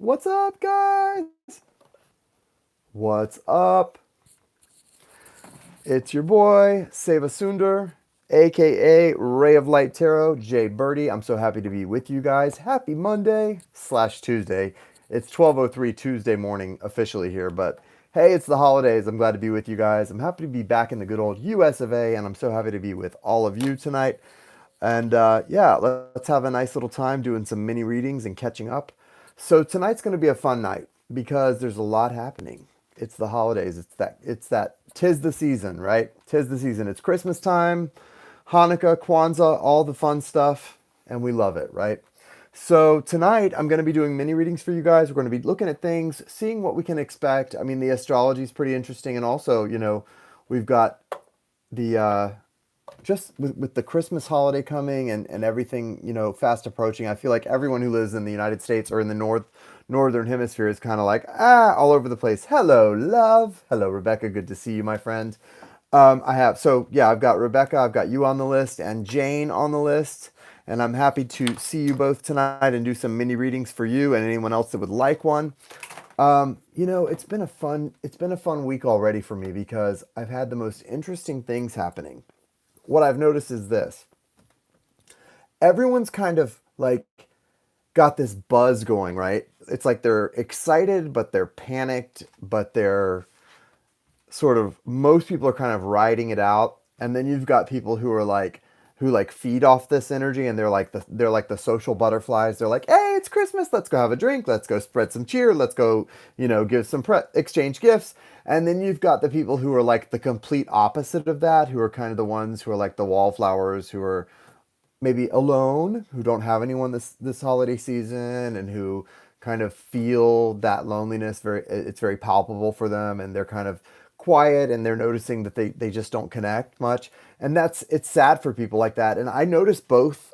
What's up, guys? What's up? It's your boy, Seva Sundar, aka Ray of Light Tarot, Jay Birdie. I'm so happy to be with you guys. Happy Monday slash Tuesday. It's 12:03 Tuesday morning officially here, but hey, it's the holidays. I'm glad to be with you guys. I'm happy to be back in the good old US of A, and I'm so happy to be with all of you tonight. And yeah, let's have a nice little time doing some mini readings and catching up. So tonight's going to be a fun night because there's a lot happening. It's the holidays. It's that tis the season, right? Tis the season. It's Christmas time, Hanukkah, Kwanzaa, all the fun stuff, and we love it, right? So tonight I'm going to be doing mini readings for you guys. We're going to be looking at things, seeing what we can expect. I mean, the astrology is pretty interesting, and also, we've got the just with the Christmas holiday coming and everything, fast approaching. I feel like everyone who lives in the United States or in the northern hemisphere is kind of like all over the place. Hello, love. Hello, Rebecca. Good to see you, my friend. I've got Rebecca, I've got you on the list, and Jane on the list. And I'm happy to see you both tonight and do some mini readings for you and anyone else that would like one. It's been a fun week already for me because I've had the most interesting things happening. What I've noticed is this: everyone's kind of like got this buzz going, right? It's like they're excited, but they're panicked, but they're sort of, most people are kind of riding it out. And then you've got people who feed off this energy, and they're like the social butterflies. They're like, hey, it's Christmas, let's go have a drink, let's go spread some cheer, let's go, give some exchange gifts. And then you've got the people who are like the complete opposite of that, who are kind of the ones who are like the wallflowers, who are maybe alone, who don't have anyone this holiday season, and who kind of feel that loneliness. It's very palpable for them, and they're kind of quiet, and they're noticing that they just don't connect much. And it's sad for people like that. And I notice both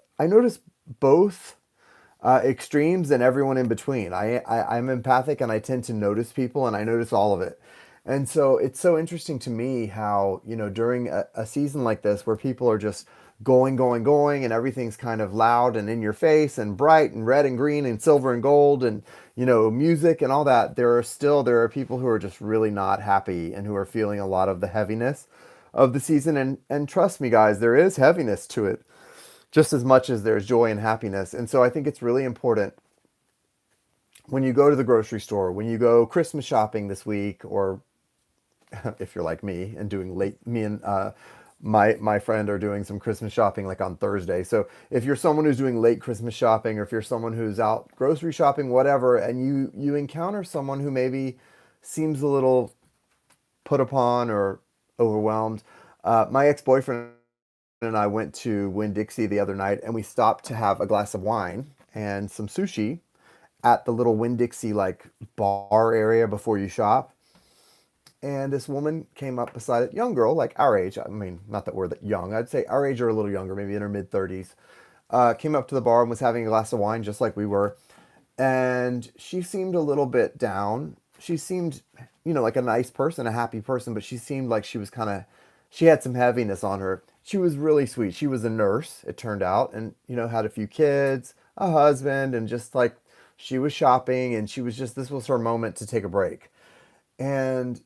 extremes and everyone in between. I'm empathic, and I tend to notice people, and I notice all of it. And so it's so interesting to me how, during a season like this where people are just going, going, going, and everything's kind of loud and in your face and bright and red and green and silver and gold and, music and all that, there are people who are just really not happy and who are feeling a lot of the heaviness of the season. And trust me, guys, there is heaviness to it just as much as there's joy and happiness. And so I think it's really important when you go to the grocery store, when you go Christmas shopping this week, or if you're like me and doing late, me and my friend are doing some Christmas shopping like on Thursday. So if you're someone who's doing late Christmas shopping, or if you're someone who's out grocery shopping, whatever, and you encounter someone who maybe seems a little put upon or overwhelmed. My ex-boyfriend and I went to Winn-Dixie the other night, and we stopped to have a glass of wine and some sushi at the little Winn-Dixie like bar area before you shop. And this woman came up beside it, young girl, like our age. I mean, not that we're that young. I'd say our age or a little younger, maybe in her mid 30s. Came up to the bar and was having a glass of wine just like we were. And she seemed a little bit down. She seemed, like a nice person, a happy person, but she seemed like she had some heaviness on her. She was really sweet. She was a nurse, it turned out, and, had a few kids, a husband, and just like she was shopping, and this was her moment to take a break. And,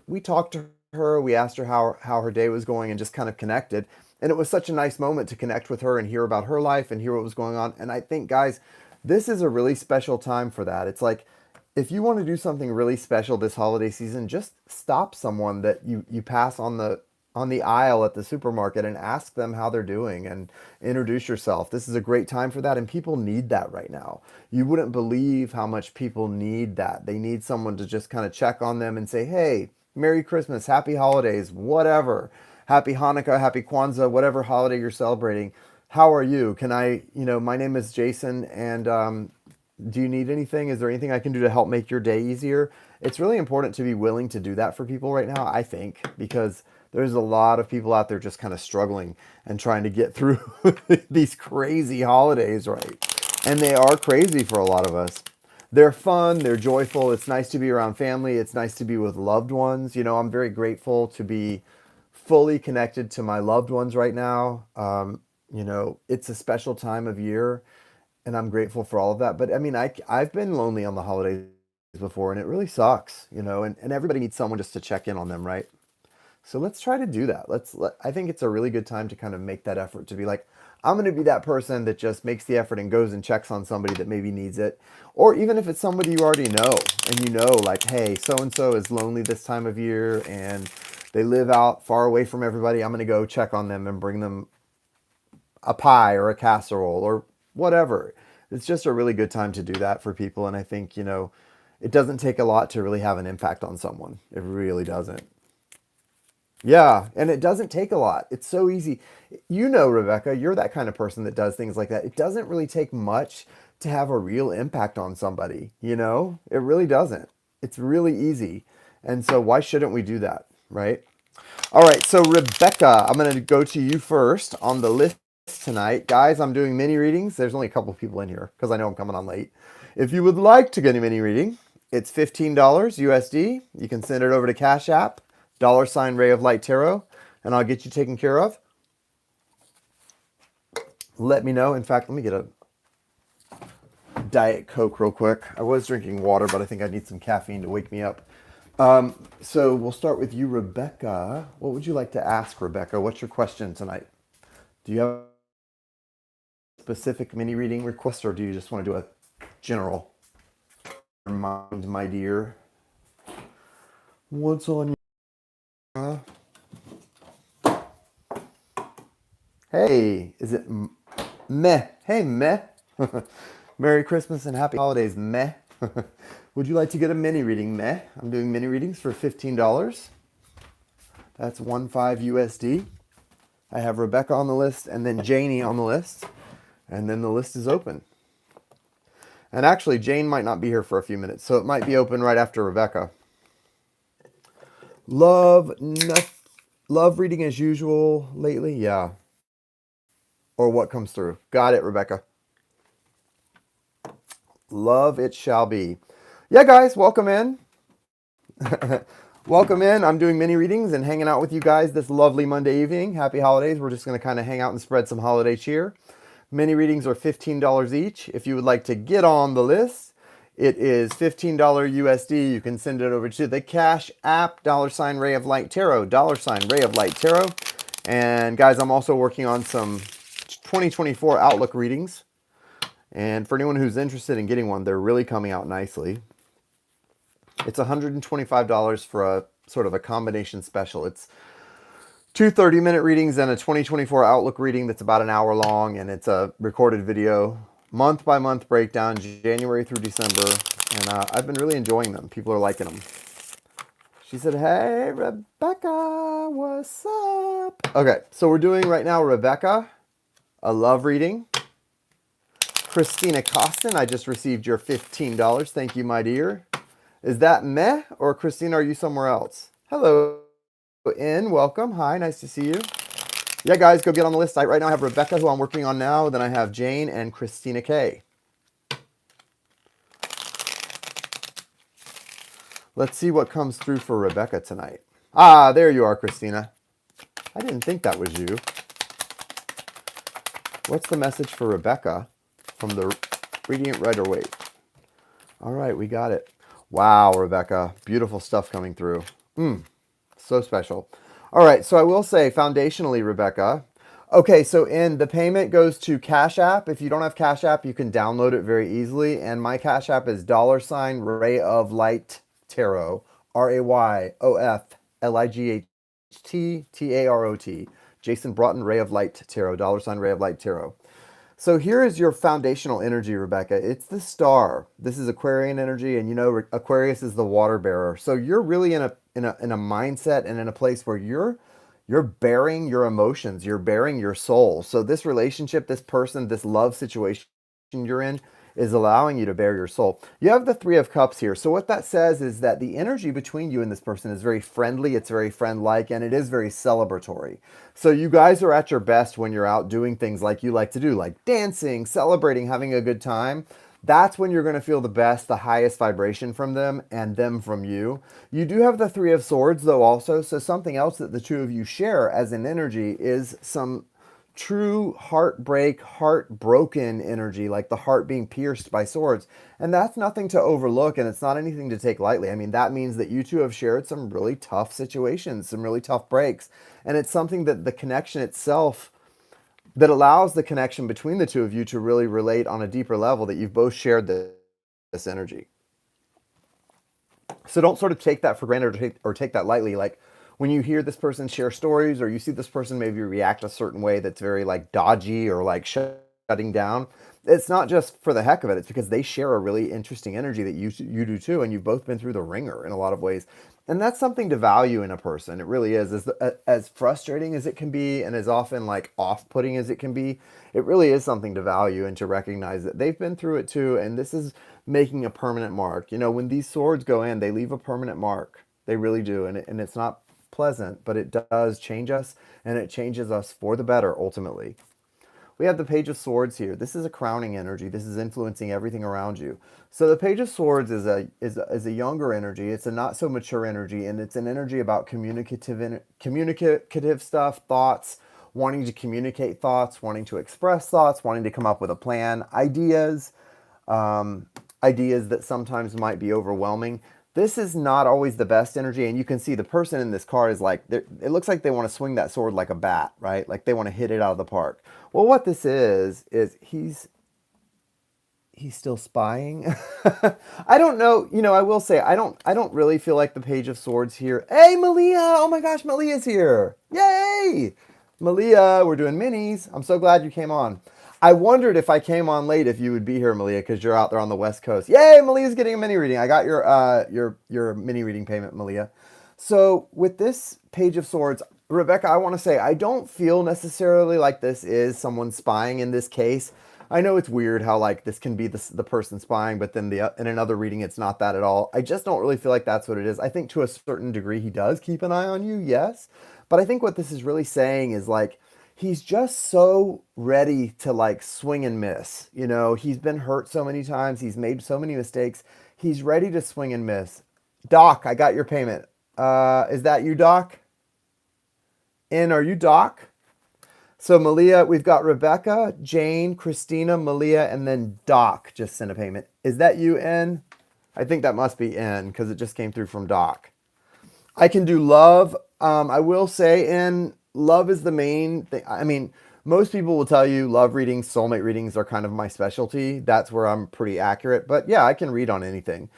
we talked to her, we asked her how her day was going, and just kind of connected. And it was such a nice moment to connect with her and hear about her life and hear what was going on. And I think, guys, this is a really special time for that. It's like, if you want to do something really special this holiday season, just stop someone that you pass on the aisle at the supermarket and ask them how they're doing and introduce yourself. This is a great time for that, and people need that right now. You wouldn't believe how much people need that. They need someone to just kind of check on them and say, hey, Merry Christmas, Happy Holidays, whatever. Happy Hanukkah, Happy Kwanzaa, whatever holiday you're celebrating. How are you? My name is Jason, and do you need anything? Is there anything I can do to help make your day easier? It's really important to be willing to do that for people right now, I think, because there's a lot of people out there just kind of struggling and trying to get through these crazy holidays, right? And they are crazy for a lot of us. They're fun, they're joyful. It's nice to be around family. It's nice to be with loved ones. I'm very grateful to be fully connected to my loved ones right now. It's a special time of year. and I'm grateful for all of that. But I mean, I've been lonely on the holidays before, and it really sucks, you know. And everybody needs someone just to check in on them, right? So let's try to do that. I think it's a really good time to kind of make that effort to be like, I'm going to be that person that just makes the effort and goes and checks on somebody that maybe needs it. Or even if it's somebody you already know and you know, like, hey, so and so is lonely this time of year and they live out far away from everybody. I'm going to go check on them and bring them a pie or a casserole or whatever. It's just a really good time to do that for people. And I think, you know, it doesn't take a lot to really have an impact on someone. It really doesn't. Yeah, and it doesn't take a lot. It's so easy. You know, Rebecca, you're that kind of person that does things like that. It doesn't really take much to have a real impact on somebody, you know? It really doesn't. It's really easy. And so why shouldn't we do that, right? All right, so Rebecca, I'm going to go to you first on the list tonight. Guys, I'm doing mini readings. There's only a couple people in here because I know I'm coming on late. If you would like to get a mini reading, it's $15 USD. You can send it over to Cash App, $Ray of Light Tarot, and I'll get you taken care of. Let me know. In fact, let me get a Diet Coke real quick. I was drinking water, but I think I need some caffeine to wake me up. So we'll start with you, Rebecca. What would you like to ask, Rebecca? What's your question tonight? Do you have a specific mini reading request, or do you just want to do a general? Mind, my dear. What's on your... Hey, is it meh? Hey, meh. Merry Christmas and Happy Holidays, meh. Would you like to get a mini reading, meh? I'm doing mini readings for $15. That's 15 USD. I have Rebecca on the list and then Janie on the list. And then the list is open. And actually, Jane might not be here for a few minutes, so it might be open right after Rebecca. Love reading as usual lately? Yeah. Or what comes through? Got it, Rebecca. Love it shall be. Yeah, guys, welcome in. Welcome in. I'm doing mini readings and hanging out with you guys this lovely Monday evening. Happy holidays. We're just going to kind of hang out and spread some holiday cheer. Mini readings are $15 each. If you would like to get on the list, it is $15 USD. You can send it over to the Cash App, $Ray of Light Tarot, $Ray of Light Tarot. And guys, I'm also working on some 2024 Outlook readings. And for anyone who's interested in getting one, they're really coming out nicely. It's $125 for a sort of a combination special. It's two 30-minute readings and a 2024 Outlook reading that's about an hour long, and it's a recorded video, month-by-month breakdown, January through December, and I've been really enjoying them. People are liking them. She said, hey, Rebecca, what's up? Okay, so we're doing right now, Rebecca, a love reading. Christina Costin, I just received your $15. Thank you, my dear. Is that meh, or Christina, are you somewhere else? Hello, in, welcome. Hi, nice to see you. Yeah, guys, go get on the list. Right now I have Rebecca, who I'm working on now. Then I have Jane and Christina K. Let's see what comes through for Rebecca tonight. Ah, there you are, Christina. I didn't think that was you. What's the message for Rebecca from the Radiant Rider-Waite? All right, we got it. Wow, Rebecca. Beautiful stuff coming through. So special. All right, so I will say foundationally, Rebecca. Okay, so the payment goes to Cash App. If you don't have Cash App, you can download it very easily. And my Cash App is $Ray of Light Tarot, RayofLighttTarot. Jason Broughton, Ray of Light Tarot, $Ray of Light Tarot. So here is your foundational energy, Rebecca. It's the star. This is Aquarian energy, and you know Aquarius is the water bearer. So you're really in a mindset and in a place where you're bearing your emotions, you're bearing your soul. So this relationship, this person, this love situation you're in is allowing you to bear your soul. You have the Three of Cups here. So what that says is that the energy between you and this person is very friendly, it's very friend-like, and it is very celebratory. So you guys are at your best when you're out doing things like you like to do, like dancing, celebrating, having a good time. That's when you're going to feel the best, the highest vibration from them and them from you. You do have the Three of Swords, though, also. So something else that the two of you share as an energy is some true heartbreak, heartbroken energy, like the heart being pierced by swords. And that's nothing to overlook, and it's not anything to take lightly. I mean, that means that you two have shared some really tough situations, some really tough breaks. And it's something that the connection itself, that allows the connection between the two of you to really relate on a deeper level, that you've both shared this energy. So don't sort of take that for granted, or take that lightly. Like when you hear this person share stories, or you see this person maybe react a certain way that's very like dodgy or like shutting down, it's not just for the heck of it. It's because they share a really interesting energy that you do too, and you've both been through the ringer in a lot of ways. And that's something to value in a person. It really is. As frustrating as it can be, and as often like off-putting as it can be, it really is something to value and to recognize that they've been through it too, and this is making a permanent mark. You know, when these swords go in, they leave a permanent mark. They really do, and it's not pleasant, but it does change us, and it changes us for the better ultimately. We have the Page of Swords here. This is a crowning energy. This is influencing everything around you. So the Page of Swords is a younger energy. It's a not so mature energy, and it's an energy about communicative stuff, thoughts, wanting to communicate thoughts, wanting to express thoughts, wanting to come up with a plan, ideas, ideas that sometimes might be overwhelming. This is not always the best energy, and you can see the person in this card is like, it looks like they want to swing that sword like a bat, right? Like they want to hit it out of the park. Well, what this is he's still spying. I don't know. You know, I will say I don't really feel like the Page of Swords here. Hey, Malia! Oh my gosh, Malia's here! Yay! Malia, we're doing minis. I'm so glad you came on. I wondered if I came on late if you would be here, Malia, because you're out there on the West Coast. Yay, Malia's getting a mini reading. I got your mini reading payment, Malia. So with this Page of Swords, Rebecca, I want to say I don't feel necessarily like this is someone spying in this case. I know it's weird how like this can be the person spying, but then in another reading it's not that at all. I just don't really feel like that's what it is. I think to a certain degree he does keep an eye on you, yes. But I think what this is really saying is like he's just so ready to like swing and miss. You know, he's been hurt so many times, he's made so many mistakes. He's ready to swing and miss. Doc, I got your payment. Is that you, Doc? Are you Doc? So Malia, we've got Rebecca, Jane, Christina, Malia, and then Doc just sent a payment. Is that you, N? I think that must be N because it just came through from Doc. I can do love. I will say, N, love is the main thing. I mean, most people will tell you love readings, soulmate readings are kind of my specialty. That's where I'm pretty accurate. But yeah, I can read on anything.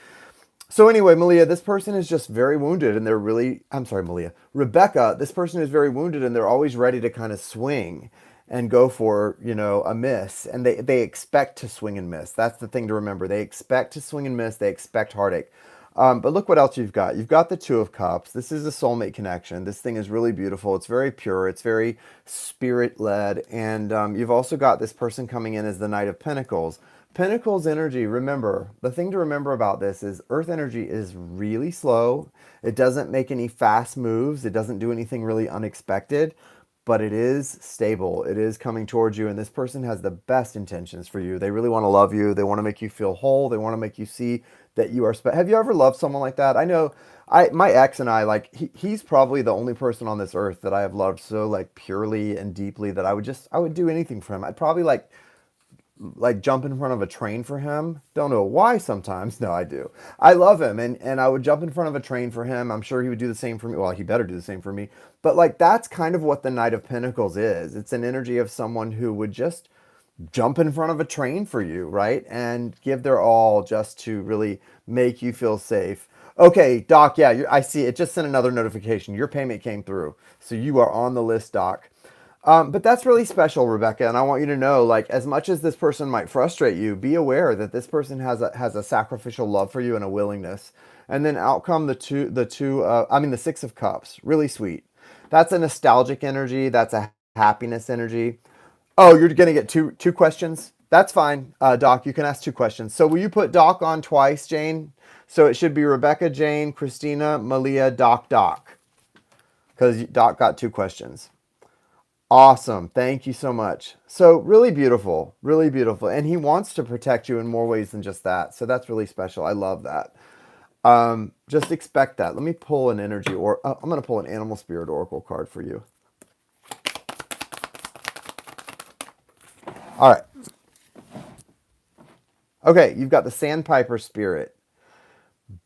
So anyway, Malia, this person is just very wounded and they're really, I'm sorry, Malia. Rebecca, this person is very wounded and they're always ready to kind of swing and go for, you know, a miss. And they expect to swing and miss. That's the thing to remember. They expect to swing and miss. They expect heartache. But look what else you've got. You've got the Two of Cups. This is a soulmate connection. This thing is really beautiful. It's very pure. It's very spirit-led. And you've also got this person coming in as the Knight of Pentacles. Pentacles energy, remember, the thing to remember about this is Earth energy is really slow. It doesn't make any fast moves. It doesn't do anything really unexpected, but it is stable. It is coming towards you, and this person has the best intentions for you. They really want to love you. They want to make you feel whole. They want to make you see that you are special. Have you ever loved someone like that? I know my ex and I, like, he's probably the only person on this earth that I have loved so like purely and deeply that I would do anything for him. I'd probably like jump in front of a train for him. Don't know why sometimes. No, I do. I love him and I would jump in front of a train for him. I'm sure he would do the same for me. Well, he better do the same for me. But like that's kind of what the Knight of Pentacles is. It's an energy of someone who would just jump in front of a train for you, right? And give their all just to really make you feel safe. Okay, Doc, yeah, I see it. Just sent another notification. Your payment came through. So you are on the list, Doc. But that's really special, Rebecca, and I want you to know, like, as much as this person might frustrate you, be aware that this person has a sacrificial love for you and a willingness. And then out come the Six of Cups, really sweet. That's a nostalgic energy. That's a happiness energy. Oh, you're gonna get two questions. That's fine, Doc. You can ask two questions. So will you put Doc on twice, Jane? So it should be Rebecca, Jane, Christina, Malia, Doc, Doc, because Doc got two questions. Awesome. Thank you so much. So really beautiful, really beautiful. And he wants to protect you in more ways than just that. So that's really special. I love that. Just expect that. Let me pull an energy or I'm going to pull an animal spirit oracle card for you. All right. Okay, you've got the sandpiper spirit.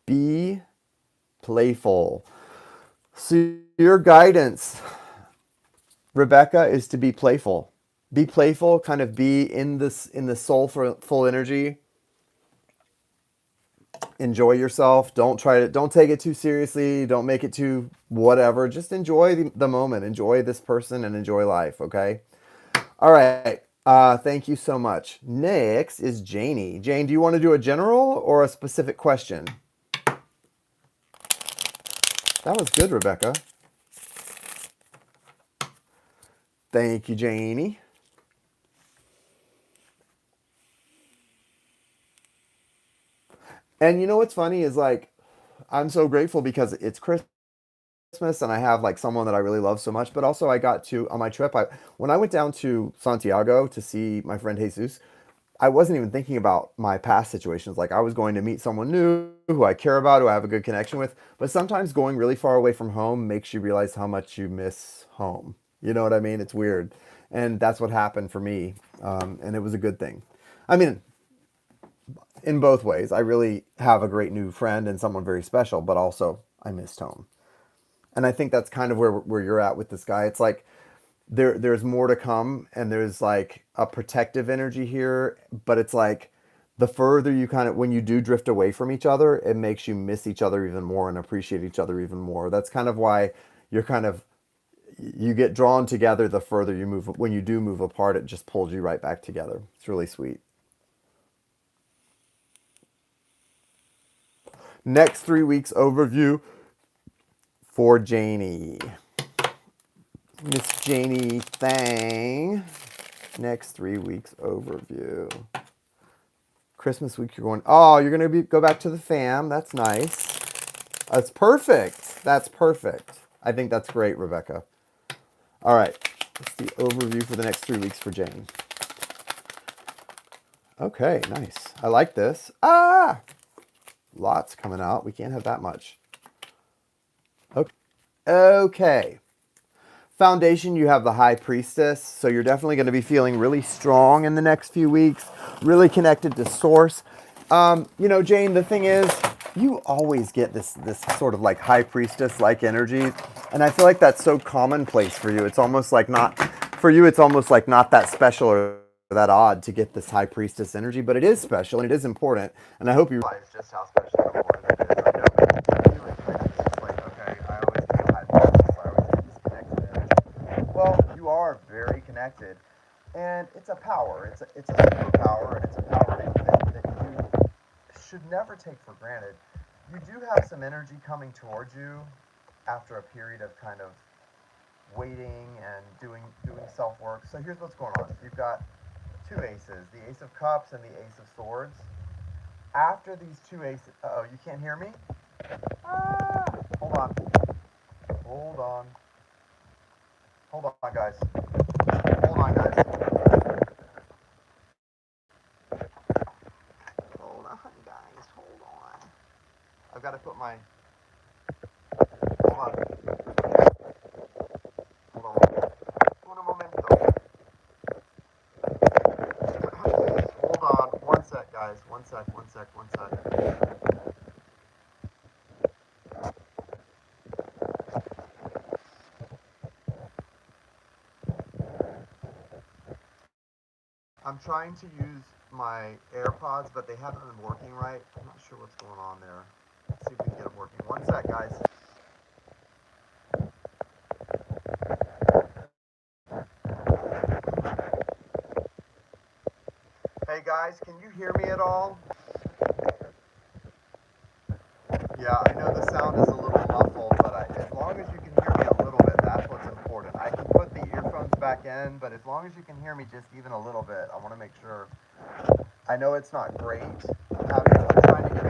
Be playful. So your guidance, Rebecca, is to be playful. Be playful, kind of be in this in the soulful energy. Enjoy yourself. Don't take it too seriously. Don't make it too whatever. Just enjoy the moment. Enjoy this person and enjoy life, okay? All right. Thank you so much. Next is Janie. Jane, do you want to do a general or a specific question? That was good, Rebecca. Thank you, Janie. And you know what's funny is like I'm so grateful because it's Christmas and I have like someone that I really love so much. But also I got to on my trip. I when I went down to Santiago to see my friend Jesus, I wasn't even thinking about my past situations. Like I was going to meet someone new who I care about, who I have a good connection with. But sometimes going really far away from home makes you realize how much you miss home. You know what I mean? It's weird, and that's what happened for me, and it was a good thing. I mean, in both ways, I really have a great new friend and someone very special, but also I missed home. And I think that's kind of where you're at with this guy. It's like there's more to come and there's like a protective energy here, but it's like the further you kind of when you do drift away from each other, it makes you miss each other even more and appreciate each other even more. That's kind of why you're kind of you get drawn together the further you move. When you do move apart, it just pulls you right back together. It's really sweet. Next 3 weeks overview for Janie. Miss Janie Thang. Next 3 weeks overview. Christmas week, you're going. Oh, you're going to go back to the fam. That's nice. That's perfect. That's perfect. I think that's great, Rebecca. All right. That's the overview for the next 3 weeks for Jane. Okay, nice. I like this. Ah, lots coming out. We can't have that much. Okay. Okay. Foundation, you have the High Priestess, so you're definitely going to be feeling really strong in the next few weeks, really connected to Source. You know, Jane, the thing is, you always get this sort of like High Priestess like energy, and I feel like that's so commonplace for you. It's almost like not for you. It's almost like not that special or that odd to get this High Priestess energy, but it is special and it is important. And I hope you realize just how special and important it is. I know feeling like it's just like okay, I always feel High Priestess. I always get this connection energy. Well, you are very connected, and it's a power. It's a superpower, and it's a power that you should never take for granted. You do have some energy coming towards you after a period of kind of waiting and doing self work. So here's what's going on. You've got two aces, the Ace of Cups and the Ace of Swords. After these two aces, oh, you can't hear me? Ah, hold on, hold on, hold on, guys. Hold on, guys. Hold on, guys. Hold on. I've got to put my. Hold on. Hold on. Un momento. Hold on. One sec, guys. One sec. One sec. One sec. I'm trying to use my AirPods, but they haven't been working right. I'm not sure what's going on there. Let's see if we can get them working. One sec, guys. Hey, guys, can you hear me at all? Yeah, I know the sound is a little muffled, but as long as you can hear me a little bit, that's what's important. I can put the earphones back in, but as long as you can hear me just even a little bit, I want to make sure. I know it's not great. I'm trying to get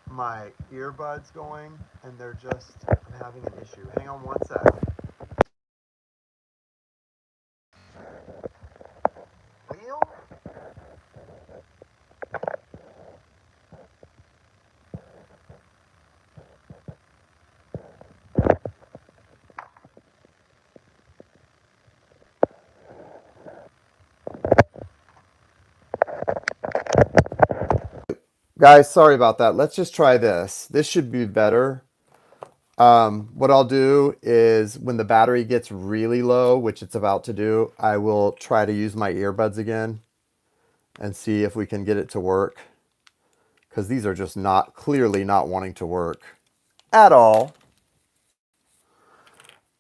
my earbuds going, and I'm having an issue. Hang on one sec. Wheel? Guys, sorry about that. Let's just try this. This should be better. What I'll do is when the battery gets really low, which it's about to do, I will try to use my earbuds again and see if we can get it to work. Because these are just not clearly not wanting to work at all.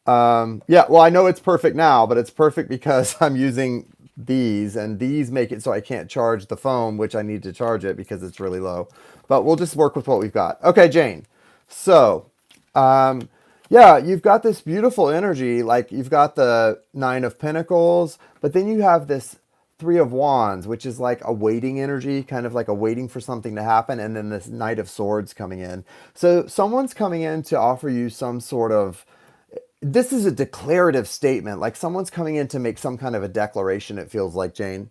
Yeah, well, I know it's perfect now, but it's perfect because I'm using these, and these make it so I can't charge the phone, which I need to charge it because it's really low. But we'll just work with what we've got. Okay, Jane. So, um, yeah, you've got this beautiful energy. Like you've got the Nine of Pentacles, but then you have this Three of Wands, which is like a waiting energy, kind of like a waiting for something to happen, and then this Knight of Swords coming in. So someone's coming in to offer you some sort of, this is a declarative statement, like someone's coming in to make some kind of a declaration, it feels like, Jane.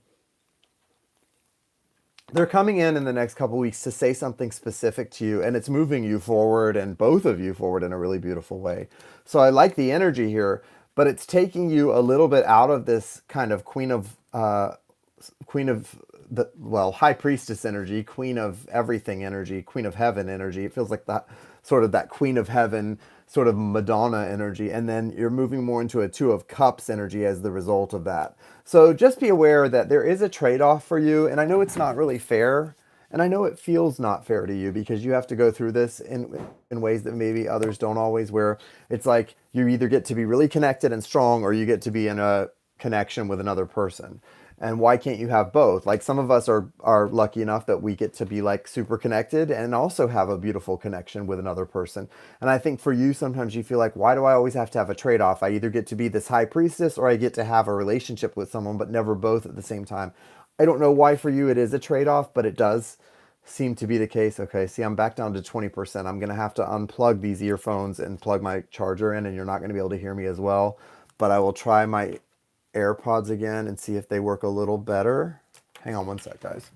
They're coming in the next couple weeks to say something specific to you, and it's moving you forward and both of you forward in a really beautiful way. So I like the energy here, but it's taking you a little bit out of this kind of queen of the, well, high priestess energy, queen of everything energy, queen of heaven energy. It feels like that sort of that queen of heaven sort of Madonna energy, and then you're moving more into a two of cups energy as the result of that. So just be aware that there is a trade-off for you, and I know it's not really fair, and I know it feels not fair to you because you have to go through this in ways that maybe others don't always, where it's like you either get to be really connected and strong or you get to be in a connection with another person. And why can't you have both? Like some of us are lucky enough that we get to be like super connected and also have a beautiful connection with another person. And I think for you, sometimes you feel like, why do I always have to have a trade-off? I either get to be this high priestess or I get to have a relationship with someone, but never both at the same time. I don't know why for you it is a trade-off, but it does seem to be the case. Okay, see, I'm back down to 20%. I'm going to have to unplug these earphones and plug my charger in, and you're not going to be able to hear me as well. But I will try my AirPods again and see if they work a little better. Hang on one sec, guys.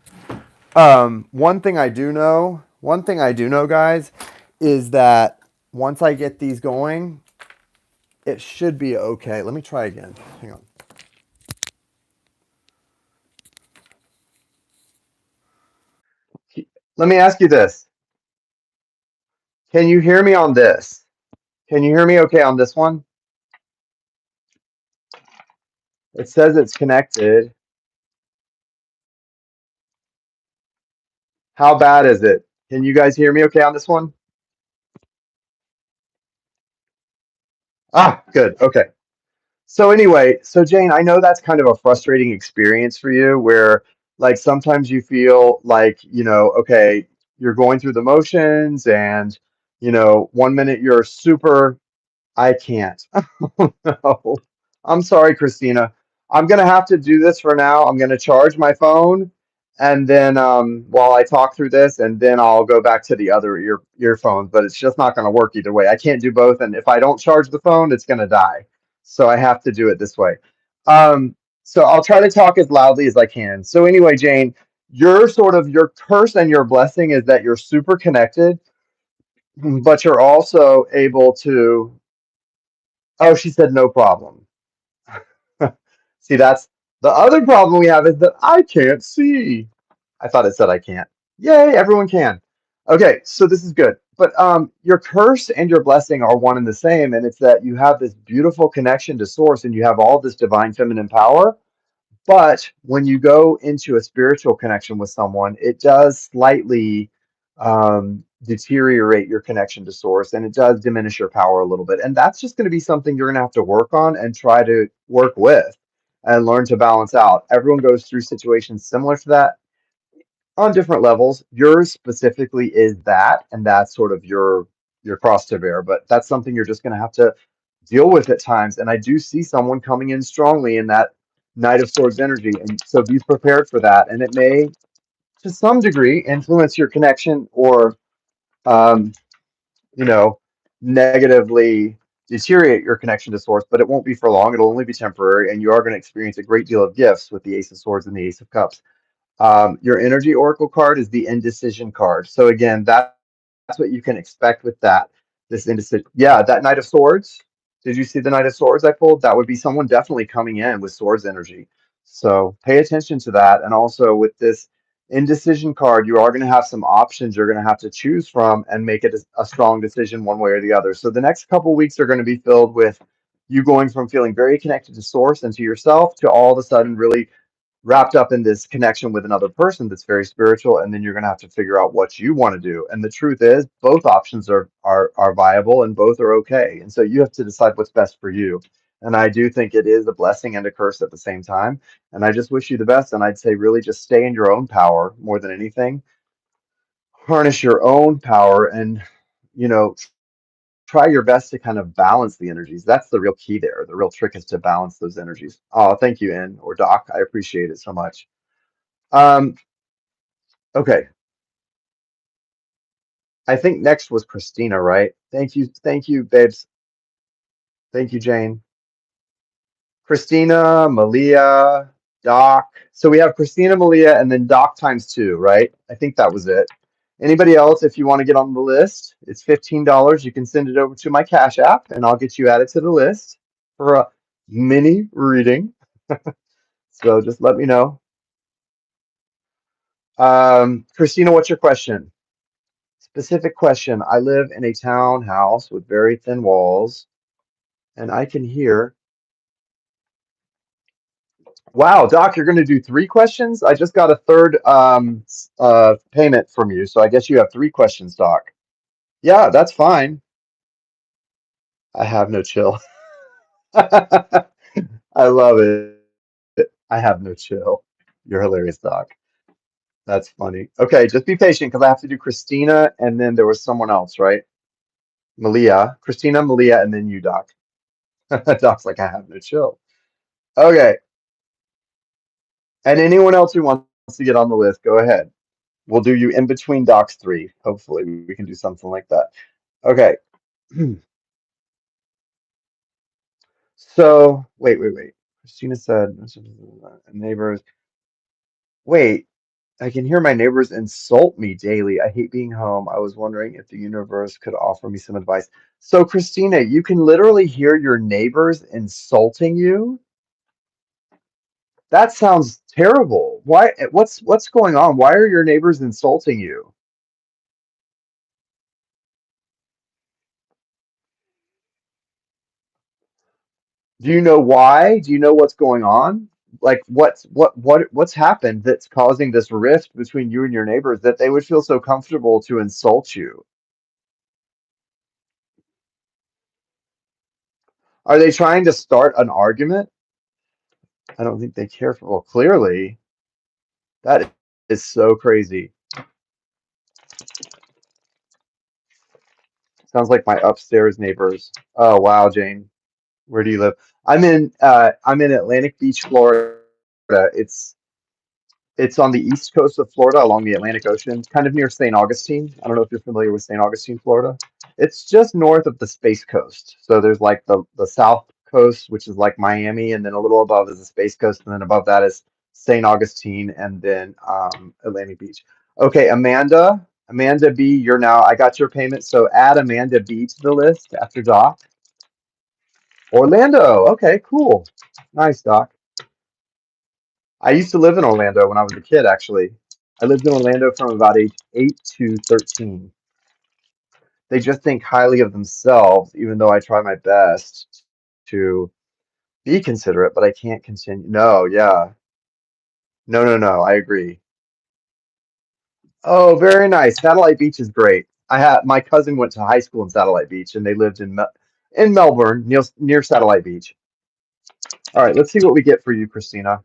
One thing I do know, guys, is that once I get these going, it should be okay. Let me try again. Hang on. Let me ask you this. Can you hear me on this? Can you hear me okay on this one? It says it's connected. How bad is it? Can you guys hear me okay on this one? Ah, good. Okay. So anyway, so Jane, I know that's kind of a frustrating experience for you where like sometimes you feel like, okay, you're going through the motions and, one minute you're super. I can't. Oh, no. I'm sorry, Christina. I'm gonna have to do this for now. I'm gonna charge my phone, and then while I talk through this, and then I'll go back to the other earphones. But it's just not gonna work either way. I can't do both, and if I don't charge the phone, it's gonna die. So I have to do it this way. So I'll try to talk as loudly as I can. So anyway, Jane, your curse and your blessing is that you're super connected, but you're also able to. Oh, she said no problem. See, that's the other problem we have is that I can't see. I thought it said I can't. Yay, everyone can. Okay, so this is good. But your curse and your blessing are one and the same, and it's that you have this beautiful connection to source and you have all this divine feminine power. But when you go into a spiritual connection with someone, it does slightly deteriorate your connection to source and it does diminish your power a little bit. And that's just going to be something you're going to have to work on and try to work with and learn to balance out. Everyone goes through situations similar to that on different levels. Yours specifically is that, and that's sort of your cross to bear. But that's something you're just going to have to deal with at times. And I do see someone coming in strongly in that Knight of Swords energy, and so be prepared for that. And it may, to some degree, influence your connection or, um, you know, negatively deteriorate your connection to Source. But it won't be for long. It'll only be temporary, and you are going to experience a great deal of gifts with the Ace of Swords and the Ace of Cups. Your energy oracle card is the indecision card. So again, that's what you can expect with that. This indecision. Yeah, that Knight of Swords. Did you see the Knight of Swords I pulled? That would be someone definitely coming in with swords energy. So pay attention to that. And also with this indecision card, you are going to have some options you're going to have to choose from and make it a strong decision one way or the other. So the next couple weeks are going to be filled with you going from feeling very connected to source and to yourself to all of a sudden really wrapped up in this connection with another person that's very spiritual, and then you're going to have to figure out what you want to do. And the truth is both options are viable and both are okay, and so you have to decide what's best for you. And I do think it is a blessing and a curse at the same time, and I just wish you the best. And I'd say really just stay in your own power more than anything. Harness your own power, and you know try your best to kind of balance the energies. That's the real key there. The real trick is to balance those energies. Oh, thank you, N or Doc. I appreciate it so much. um Okay, I think next was Christina, right? Thank you, babes. Thank you, Jane. Christina, Malia, Doc. So we have Christina, Malia, and then Doc times two, right? I think that was it. Anybody else, if you want to get on the list, it's $15. You can send it over to my Cash App, and I'll get you added to the list for a mini reading. So just let me know. Christina, what's your question? Specific question. I live in a townhouse with very thin walls, and I can hear. Wow, Doc, you're going to do three questions? I just got a third payment from you, so I guess you have three questions, Doc. Yeah, that's fine. I have no chill. I love it. I have no chill. You're hilarious, Doc. That's funny. Okay, just be patient because I have to do Christina and then there was someone else, right? Malia. Christina, Malia, and then you, Doc. Doc's like, I have no chill. Okay, and anyone else who wants to get on the list, go ahead. We'll do you in between Doc's three. Hopefully, we can do something like that. Okay. So, wait. Christina said, neighbors. Wait, I can hear my neighbors insult me daily. I hate being home. I was wondering if the universe could offer me some advice. So, Christina, you can literally hear your neighbors insulting you? That sounds terrible. Why? What's going on? Why are your neighbors insulting you? Do you know why? Do you know what's going on? Like what's happened that's causing this rift between you and your neighbors that they would feel so comfortable to insult you? Are they trying to start an argument? I don't think they care for, well, clearly that is so crazy. Sounds like my upstairs neighbors. Oh wow, Jane. Where do you live? I'm in Atlantic Beach, Florida. It's It's on the east coast of Florida along the Atlantic Ocean, kind of near St. Augustine. I don't know if you're familiar with St. Augustine, Florida. It's just north of the Space Coast. So there's like the South Coast, which is like Miami, and then a little above is the Space Coast, and then above that is St. Augustine, and then Atlantic Beach. Okay, Amanda B, you're now, I got your payment. So add Amanda B to the list after Doc. Orlando. Okay, cool. Nice, Doc. I used to live in Orlando when I was a kid, actually. I lived in Orlando from about age 8 to 13. They just think highly of themselves, even though I try my best to be considerate, but I can't continue. No, yeah. No. I agree. Oh, very nice. Satellite Beach is great. I had my cousin went to high school in Satellite Beach, and they lived in Melbourne, near Satellite Beach. All right, let's see what we get for you, Christina.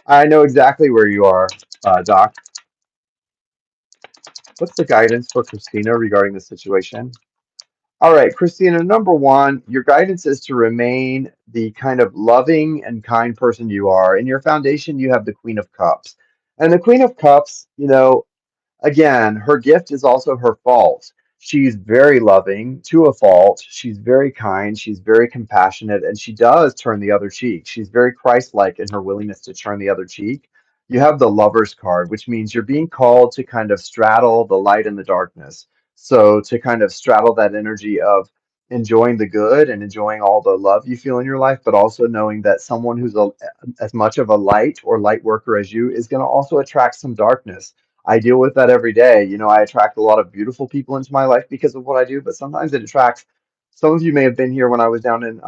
I know exactly where you are, Doc. What's the guidance for Christina regarding the situation? All right, Christina, number one, your guidance is to remain the kind of loving and kind person you are. In your foundation, you have the Queen of Cups. And the Queen of Cups, again, her gift is also her fault. She's very loving to a fault. She's very kind. She's very compassionate, and she does turn the other cheek. She's very Christ-like in her willingness to turn the other cheek. You have the Lover's card, which means you're being called to kind of straddle the light and the darkness. So to kind of straddle that energy of enjoying the good and enjoying all the love you feel in your life, but also knowing that someone who's as much of a light or light worker as you is going to also attract some darkness. I deal with that every day. You know, I attract a lot of beautiful people into my life because of what I do, but sometimes it attracts. Some of you may have been here when I was down in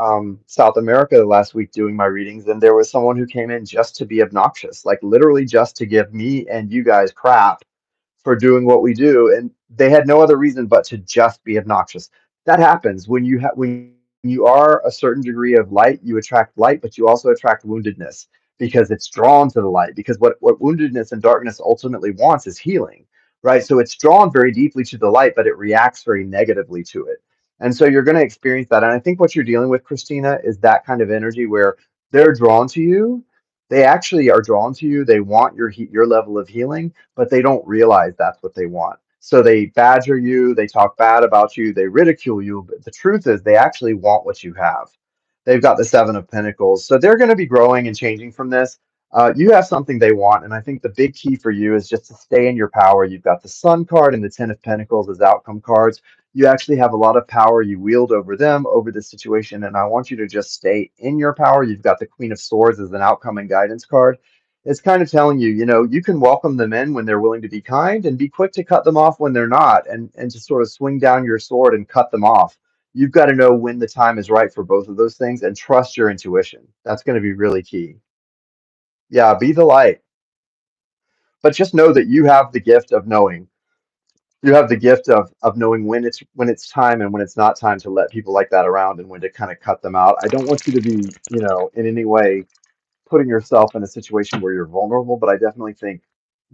South America last week doing my readings, and there was someone who came in just to be obnoxious, like literally just to give me and you guys crap for doing what we do, and they had no other reason but to just be obnoxious. That happens when you are a certain degree of light, you attract light, but you also attract woundedness because it's drawn to the light. Because what woundedness and darkness ultimately wants is healing, right? So it's drawn very deeply to the light, but it reacts very negatively to it. And so you're going to experience that. And I think what you're dealing with, Christina, is that kind of energy where they're drawn to you. They actually are drawn to you. They want your level of healing, but they don't realize that's what they want. So they badger you, they talk bad about you, they ridicule you. But the truth is, they actually want what you have. They've got the Seven of Pentacles. So they're going to be growing and changing from this. You have something they want. And I think the big key for you is just to stay in your power. You've got the Sun card and the Ten of Pentacles as outcome cards. You actually have a lot of power you wield over them, over the situation. And I want you to just stay in your power. You've got the Queen of Swords as an outcome and guidance card. It's kind of telling you, you know, you can welcome them in when they're willing to be kind and be quick to cut them off when they're not, and just sort of swing down your sword and cut them off. You've got to know when the time is right for both of those things and trust your intuition. That's going to be really key. Yeah, be the light, but just know that you have the gift of knowing. You have the gift of knowing when it's time and when it's not time to let people like that around and when to kind of cut them out. I don't want you to be, you know, in any way putting yourself in a situation where you're vulnerable, but I definitely think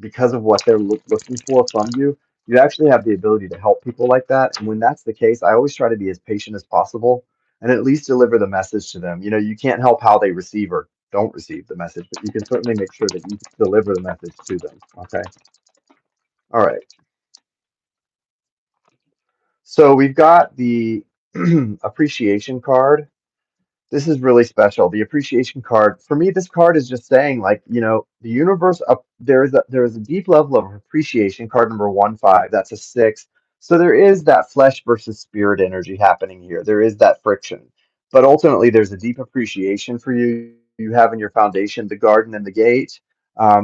because of what they're looking for from you, you actually have the ability to help people like that. And when that's the case, I always try to be as patient as possible and at least deliver the message to them. You know, you can't help how they receive or don't receive the message, but you can certainly make sure that you deliver the message to them. Okay. All right. So we've got the appreciation card. This is really special. The appreciation card. For me, this card is just saying, like, you know, the universe up there is a deep level of appreciation. Card number 1 5. That's a 6. So there is that flesh versus spirit energy happening here. There is that friction. But ultimately there's a deep appreciation for you. You have in your foundation the garden and the gate.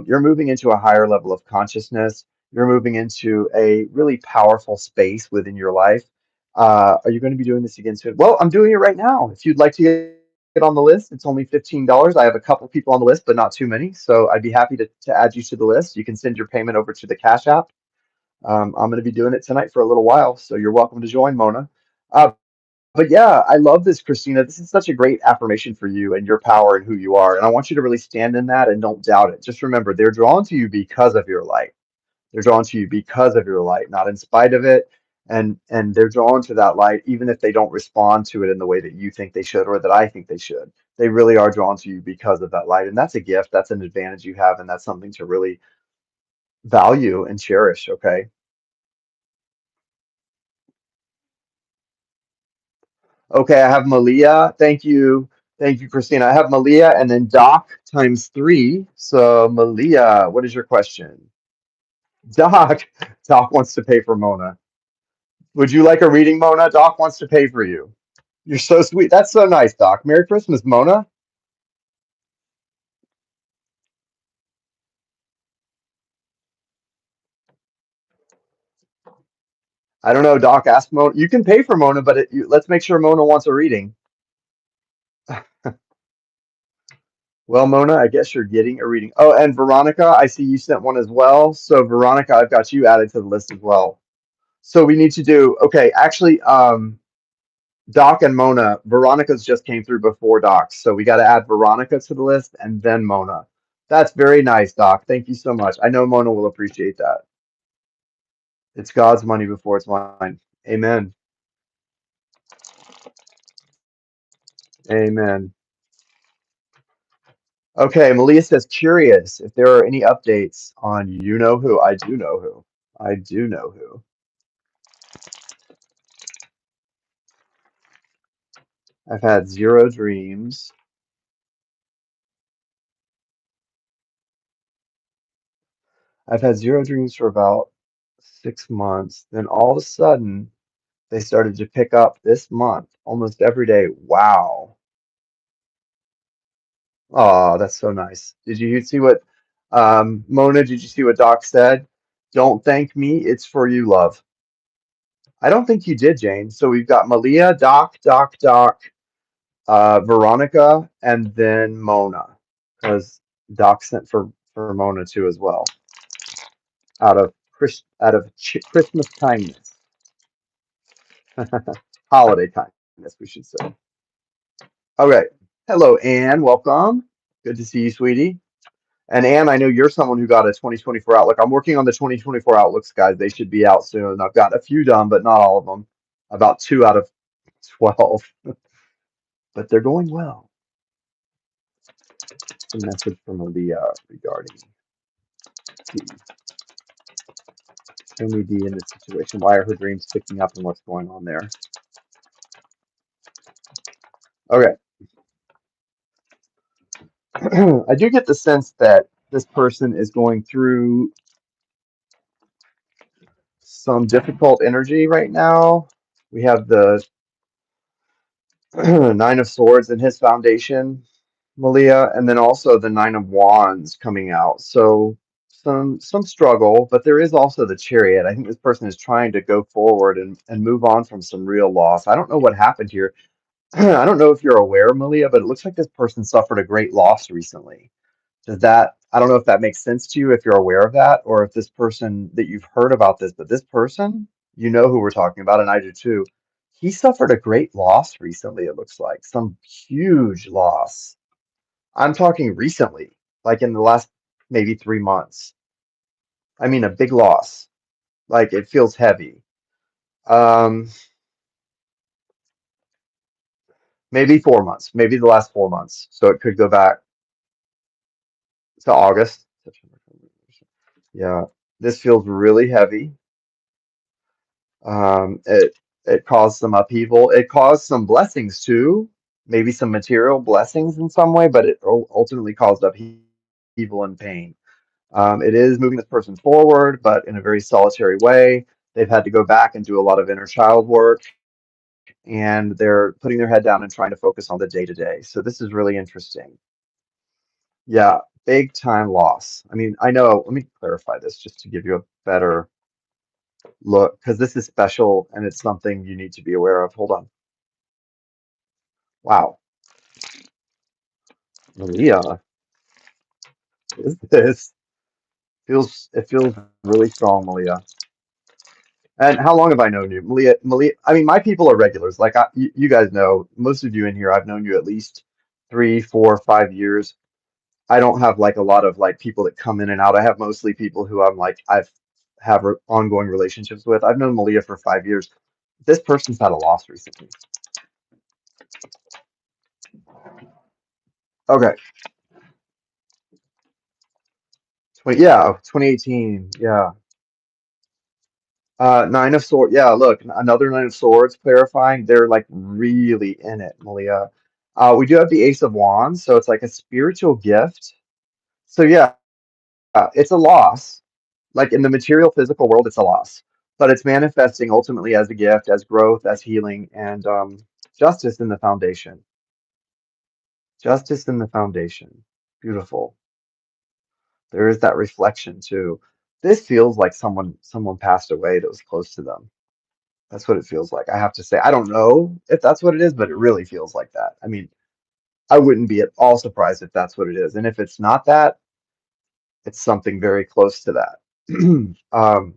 You're moving into a higher level of consciousness. You're moving into a really powerful space within your life. Are you going to be doing this again soon? Well, I'm doing it right now. If you'd like to get on the list, it's only $15. I have a couple people on the list, but not too many. So I'd be happy to add you to the list. You can send your payment over to the Cash App. I'm going to be doing it tonight for a little while. So you're welcome to join, Mona. Uh, but yeah, I love this, Christina. This is such a great affirmation for you and your power and who you are. And I want you to really stand in that and don't doubt it. Just remember, they're drawn to you because of your light. They're drawn to you because of your light, not in spite of it. And they're drawn to that light, even if they don't respond to it in the way that you think they should or that I think they should. They really are drawn to you because of that light. And that's a gift. That's an advantage you have. And that's something to really value and cherish. Okay. Okay. I have Malia. Thank you. Thank you, Christina. I have Malia and then Doc times three. So, Malia, what is your question? Doc. Doc wants to pay for Mona. Would you like a reading, Mona? Doc wants to pay for you. You're so sweet. That's so nice, Doc. Merry Christmas, Mona. I don't know, Doc. Ask Mona. You can pay for Mona, but let's make sure Mona wants a reading. Well, Mona, I guess you're getting a reading. Oh, and Veronica, I see you sent one as well. So, Veronica, I've got you added to the list as well. So we need to do okay. Actually, Doc and Mona, Veronica's just came through before Doc, so we got to add Veronica to the list and then Mona. That's very nice, Doc. Thank you so much. I know Mona will appreciate that. It's God's money before it's mine. Amen. Amen. Okay, Malia says, curious if there are any updates on you know who. I do know who. I do know who. I've had zero dreams. I've had zero dreams for about 6 months. Then all of a sudden, They started to pick up this month almost every day. Wow. Oh, that's so nice. Did you see what Mona, did you see what Doc said? Don't thank me, it's for you, love. I don't think you did, Jane. So we've got Malia, Doc, Veronica, and then Mona. Because Doc sent for Mona too as well, out of Christmas kindness, holiday kindness, we should say. Okay. Hello, Anne. Welcome. Good to see you, sweetie. And Anne, I know you're someone who got a 2024 Outlook. I'm working on the 2024 Outlooks, guys. They should be out soon. I've got a few done, but not all of them. About two out of 12, but they're going well. A message from Leah regarding Tony D in this situation. Why are her dreams picking up and what's going on there? Okay. I do get the sense that this person is going through some difficult energy right now. We have the Nine of Swords in his foundation, Malia, and then also the Nine of Wands coming out. So some struggle, but there is also the Chariot. I think this person is trying to go forward and move on from some real loss. I don't know what happened here. I don't know if you're aware, Malia, but it looks like this person suffered a great loss recently. Does that, I don't know if that makes sense to you, if you're aware of that, or if this person that you've heard about this, but this person, you know who we're talking about, and I do too. He suffered a great loss recently, it looks like, some huge loss. I'm talking recently, like in the last maybe 3 months. I mean, a big loss. Like it feels heavy. Um, Maybe 4 months, maybe the last 4 months. So it could go back to August. Yeah, this feels really heavy. It caused some upheaval. It caused some blessings too, maybe some material blessings in some way, but it ultimately caused upheaval and pain. It is moving this person forward, but in a very solitary way. They've had to go back and do a lot of inner child work, and they're putting their head down and trying to focus on the day to day. So this is really interesting. Yeah, big time loss. I mean, I know, let me clarify this just to give you a better look, because this is special and it's something you need to be aware of. Hold on. Wow. Malia, is this? It feels really strong, Malia. And how long have I known you? Malia, I mean, my people are regulars. Like you guys know, most of you in here, I've known you at least 3, 4, 5 years. I don't have like a lot of like people that come in and out. I have mostly people who I've have ongoing relationships with. I've known Malia for 5 years. This person's had a loss recently. Okay. Yeah, 2018. Yeah. Nine of Swords. Yeah, look, another Nine of Swords clarifying. They're like really in it, Malia. We do have the Ace of Wands, so it's like a spiritual gift. So yeah, it's a loss. Like in the material physical world, it's a loss. But it's manifesting ultimately as a gift, as growth, as healing, and justice in the foundation. Justice in the foundation. Beautiful. There is that reflection too. This feels like someone passed away that was close to them. That's what it feels like. I have to say, I don't know if that's what it is, but it really feels like that. I mean, I wouldn't be at all surprised if that's what it is. And if it's not that, it's something very close to that.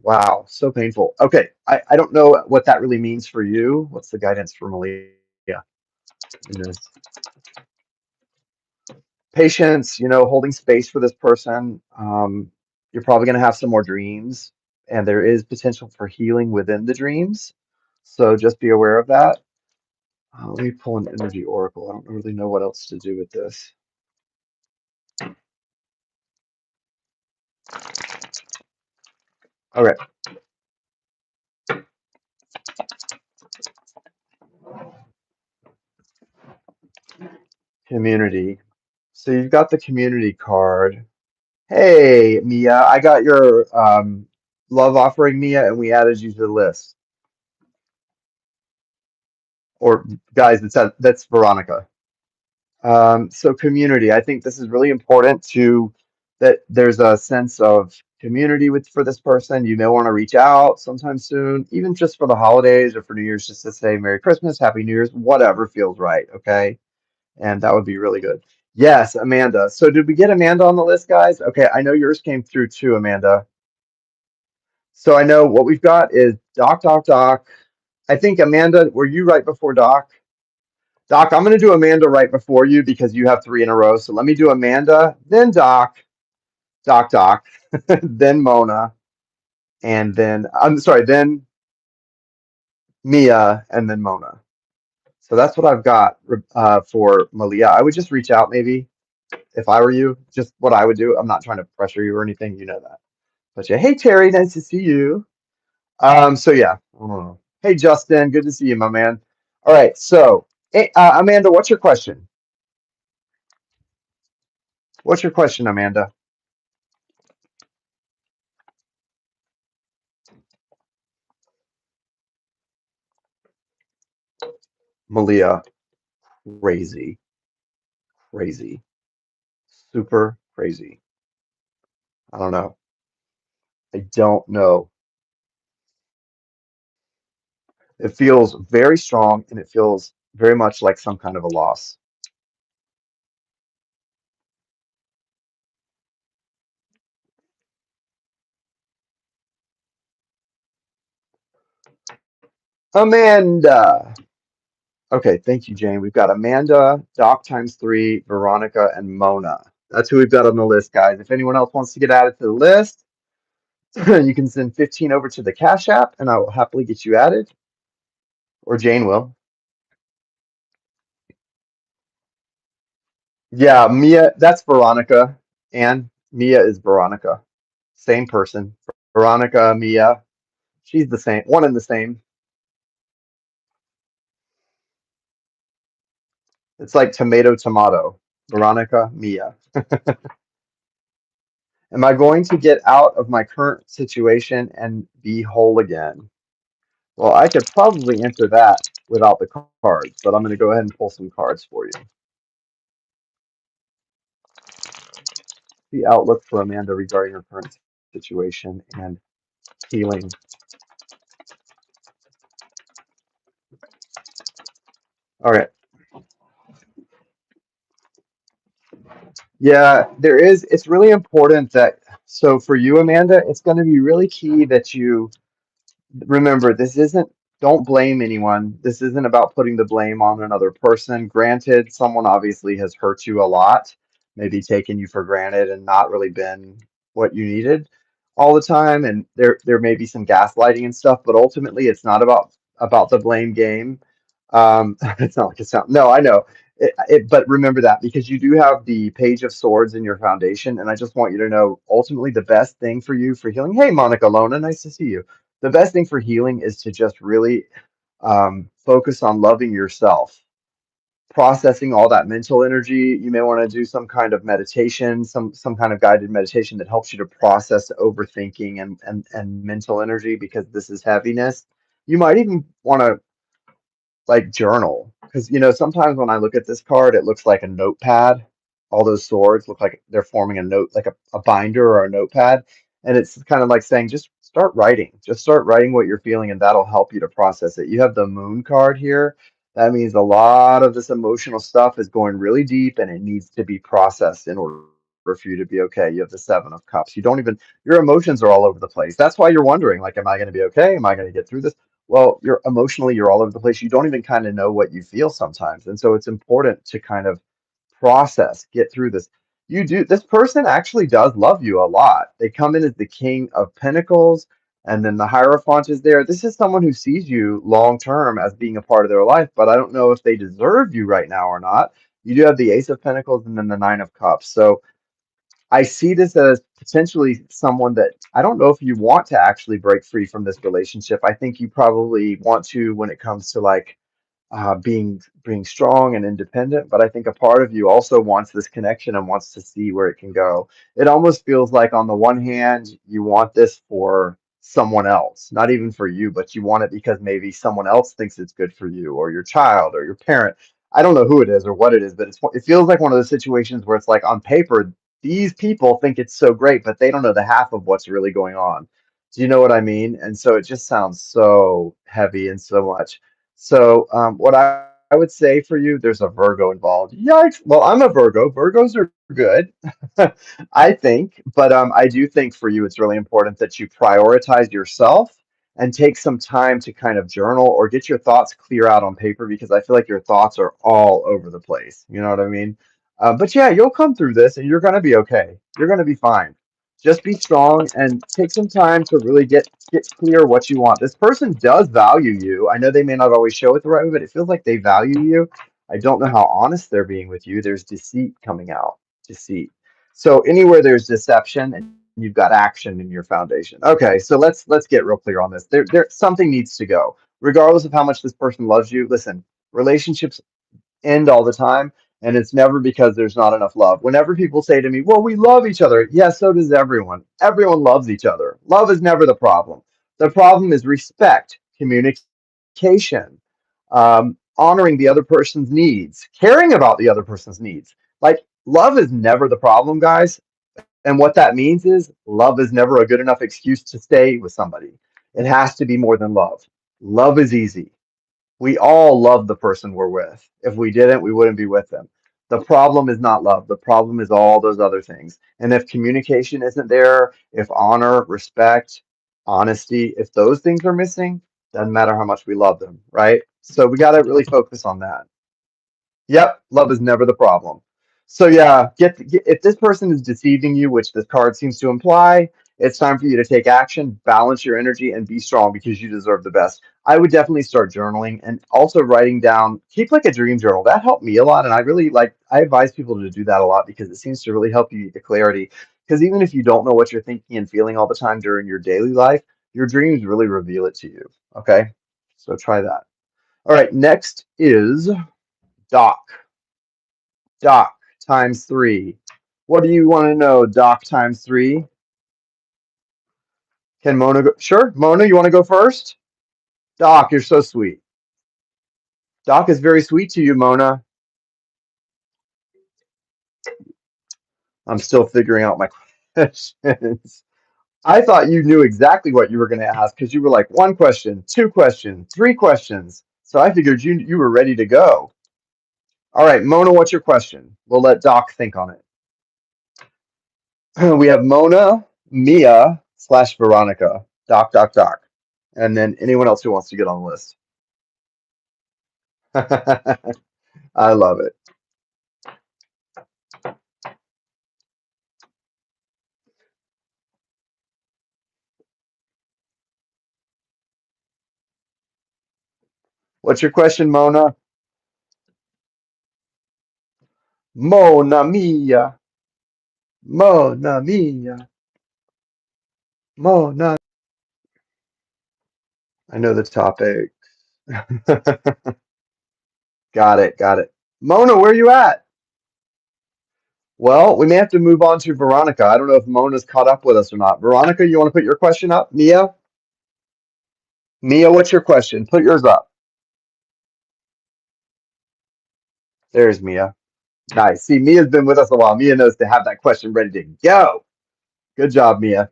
Wow, so painful. Okay, I don't know what that really means for you. What's the guidance for Malia in this? Patience, holding space for this person. You're probably going to have some more dreams, and there is potential for healing within the dreams. So just be aware of that. Let me pull an energy oracle. I don't really know what else to do with this. Okay, community. So you've got the community card. Hey, Mia, I got your love offering, Mia, and we added you to the list. Or guys, that's Veronica. So community, I think this is really important to that there's a sense of community with for this person. You may want to reach out sometime soon, even just for the holidays or for New Year's, just to say Merry Christmas, Happy New Year's, whatever feels right. Okay. And that would be really good. Yes, Amanda. So did we get Amanda on the list, guys? Okay, I know yours came through too, Amanda. So I know what we've got is Doc, Doc, Doc. I think Amanda, were you right before Doc? Doc, I'm going to do Amanda right before you because you have three in a row. So let me do Amanda, then Doc, Doc, Doc, then Mona, and then, I'm sorry, then Mia, and then Mona. So that's what I've got for Malia. I would just reach out maybe if I were you, just what I would do. I'm not trying to pressure you or anything. You know that. But yeah, hey, Terry, nice to see you. So yeah. Hey, Justin, good to see you, my man. All right. So, hey, Amanda, what's your question? What's your question, Amanda? Malia, crazy. Crazy, super crazy. I don't know. I don't know. It feels very strong and it feels very much like some kind of a loss. Amanda. Okay, thank you, Jane. We've got Amanda, Doc times three, Veronica, and Mona. That's who we've got on the list, guys. If anyone else wants to get added to the list, you can send 15 over to the Cash App and I will happily get you added, or Jane will. Yeah, Mia, that's Veronica, and Mia is Veronica. Same person. Veronica, Mia. She's the same, one and the same. It's like tomato, tomato. Veronica, Mia. Am I going to get out of my current situation and be whole again? Well, I could probably answer that without the cards, but I'm going to go ahead and pull some cards for you. The outlook for Amanda regarding her current situation and healing. All right. Yeah, there is. It's really important that, so for you, Amanda, it's going to be really key that you remember, this isn't, don't blame anyone. This isn't about putting the blame on another person. Granted, someone obviously has hurt you a lot, maybe taken you for granted and not really been what you needed all the time. And there may be some gaslighting and stuff, but ultimately it's not about the blame game. It's not like it's not, no, I know. But remember that because you do have the Page of Swords in your foundation, and I just want you to know ultimately the best thing for you for healing. Hey, Monica Lona, nice to see you. The best thing for healing is to just really focus on loving yourself, processing all that mental energy. You may want to do some kind of meditation, some kind of guided meditation that helps you to process overthinking and mental energy because this is heaviness. You might even want to like journal because sometimes when I look at this card it looks like a notepad. All those swords look like they're forming a note, like a binder or a notepad, and it's kind of like saying just start writing what you're feeling and that'll help you to process it. You have the moon card here. That means a lot of this emotional stuff is going really deep and it needs to be processed in order for you to be okay. You have the seven of cups. You don't even, your emotions are all over the place. That's why you're wondering, like, am I going to be okay? Am I going to get through this? Well, you're emotionally, you're all over the place. You don't even kind of know what you feel sometimes. And so it's important to kind of process, get through this. You do, this person actually does love you a lot. They come in as the King of Pentacles, and then the Hierophant is there. This is someone who sees you long term as being a part of their life, but I don't know if they deserve you right now or not. You do have the Ace of Pentacles and then the Nine of Cups. So I see this as potentially someone that I don't know if you want to actually break free from this relationship. I think you probably want to when it comes to like being strong and independent. But I think a part of you also wants this connection and wants to see where it can go. It almost feels like on the one hand you want this for someone else, not even for you, but you want it because maybe someone else thinks it's good for you or your child or your parent. I don't know who it is or what it is, but it feels like one of those situations where it's like on paper, these people think it's so great, but they don't know the half of what's really going on. Do you know what I mean? And so it just sounds so heavy and so much. So what I would say for you, there's a Virgo involved. Yikes. Well, I'm a Virgo. Virgos are good. I think, but I do think for you it's really important that you prioritize yourself and take some time to kind of journal or get your thoughts clear out on paper because I feel like your thoughts are all over the place. You know what I mean? But yeah, you'll come through this and you're going to be okay. You're going to be fine. Just be strong and take some time to really get clear what you want. This person does value you. I know they may not always show it the right way, but it feels like they value you. I don't know how honest they're being with you. There's deceit coming out. Deceit. So anywhere there's deception and you've got action in your foundation. Okay, so let's get real clear on this. There something needs to go. Regardless of how much this person loves you, listen, relationships end all the time, and it's never because there's not enough love. Whenever people say to me, "Well, we love each other." Yes, so does everyone. Everyone loves each other. Love is never the problem. The problem is respect, communication, honoring the other person's needs, caring about the other person's needs. Like love is never the problem, guys. And what that means is love is never a good enough excuse to stay with somebody. It has to be more than love. Love is easy. We all love the person we're with. If we didn't, we wouldn't be with them. The problem is not love. The problem is all those other things. And if communication isn't there, if honor, respect, honesty, if those things are missing, doesn't matter how much we love them, right? So we got to really focus on that. Yep, love is never the problem. So yeah, if this person is deceiving you, which this card seems to imply, it's time for you to take action, balance your energy, and be strong because you deserve the best. I would definitely start journaling and also writing down, keep like a dream journal. That helped me a lot, and I really like I advise people to do that a lot because it seems to really help you get clarity. Because even if you don't know what you're thinking and feeling all the time during your daily life, your dreams really reveal it to you. Okay, so try that. All right, next is Doc. Doc times three. What do you want to know, Doc times three? Can Mona go? Sure. Mona, you want to go first? Doc, you're so sweet. Doc is very sweet to you, Mona. I'm still figuring out my questions. I thought you knew exactly what you were going to ask because you were like one question, two questions, three questions. So I figured you were ready to go. All right, Mona, what's your question? We'll let Doc think on it. We have Mona, Mia slash Veronica. Doc, Doc, Doc. And then anyone else who wants to get on the list. I love it. What's your question, Mona? Mona Mia. Mona Mia. Mona. I know the topic. Got it. Got it. Mona, where you at? Well, we may have to move on to Veronica. I don't know if Mona's caught up with us or not. Veronica, you want to put your question up? Mia? Mia, what's your question? Put yours up. There's Mia. Nice. See, Mia's been with us a while. Mia knows to have that question ready to go. Good job, Mia.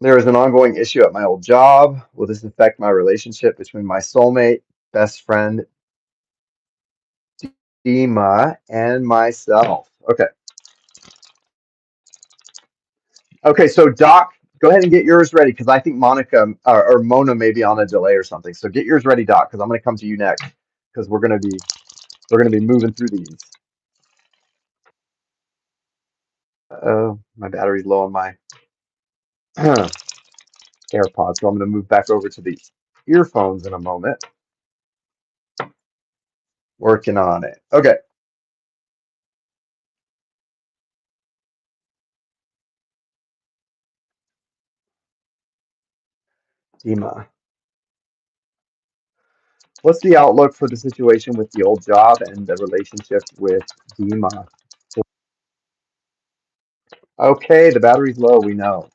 There is an ongoing issue at my old job. Will this affect my relationship between my soulmate, best friend, Dima, and myself? Okay. Okay, so Doc, go ahead and get yours ready because I think Monica or Mona may be on a delay or something. So get yours ready, Doc, because I'm going to come to you next because we're gonna be moving through these. Oh, my battery's low on my AirPods, so I'm going to move back over to the earphones in a moment. Working on it. Okay, Dima. What's the outlook for the situation with the old job and the relationship with Dima? Okay, the battery's low, we know.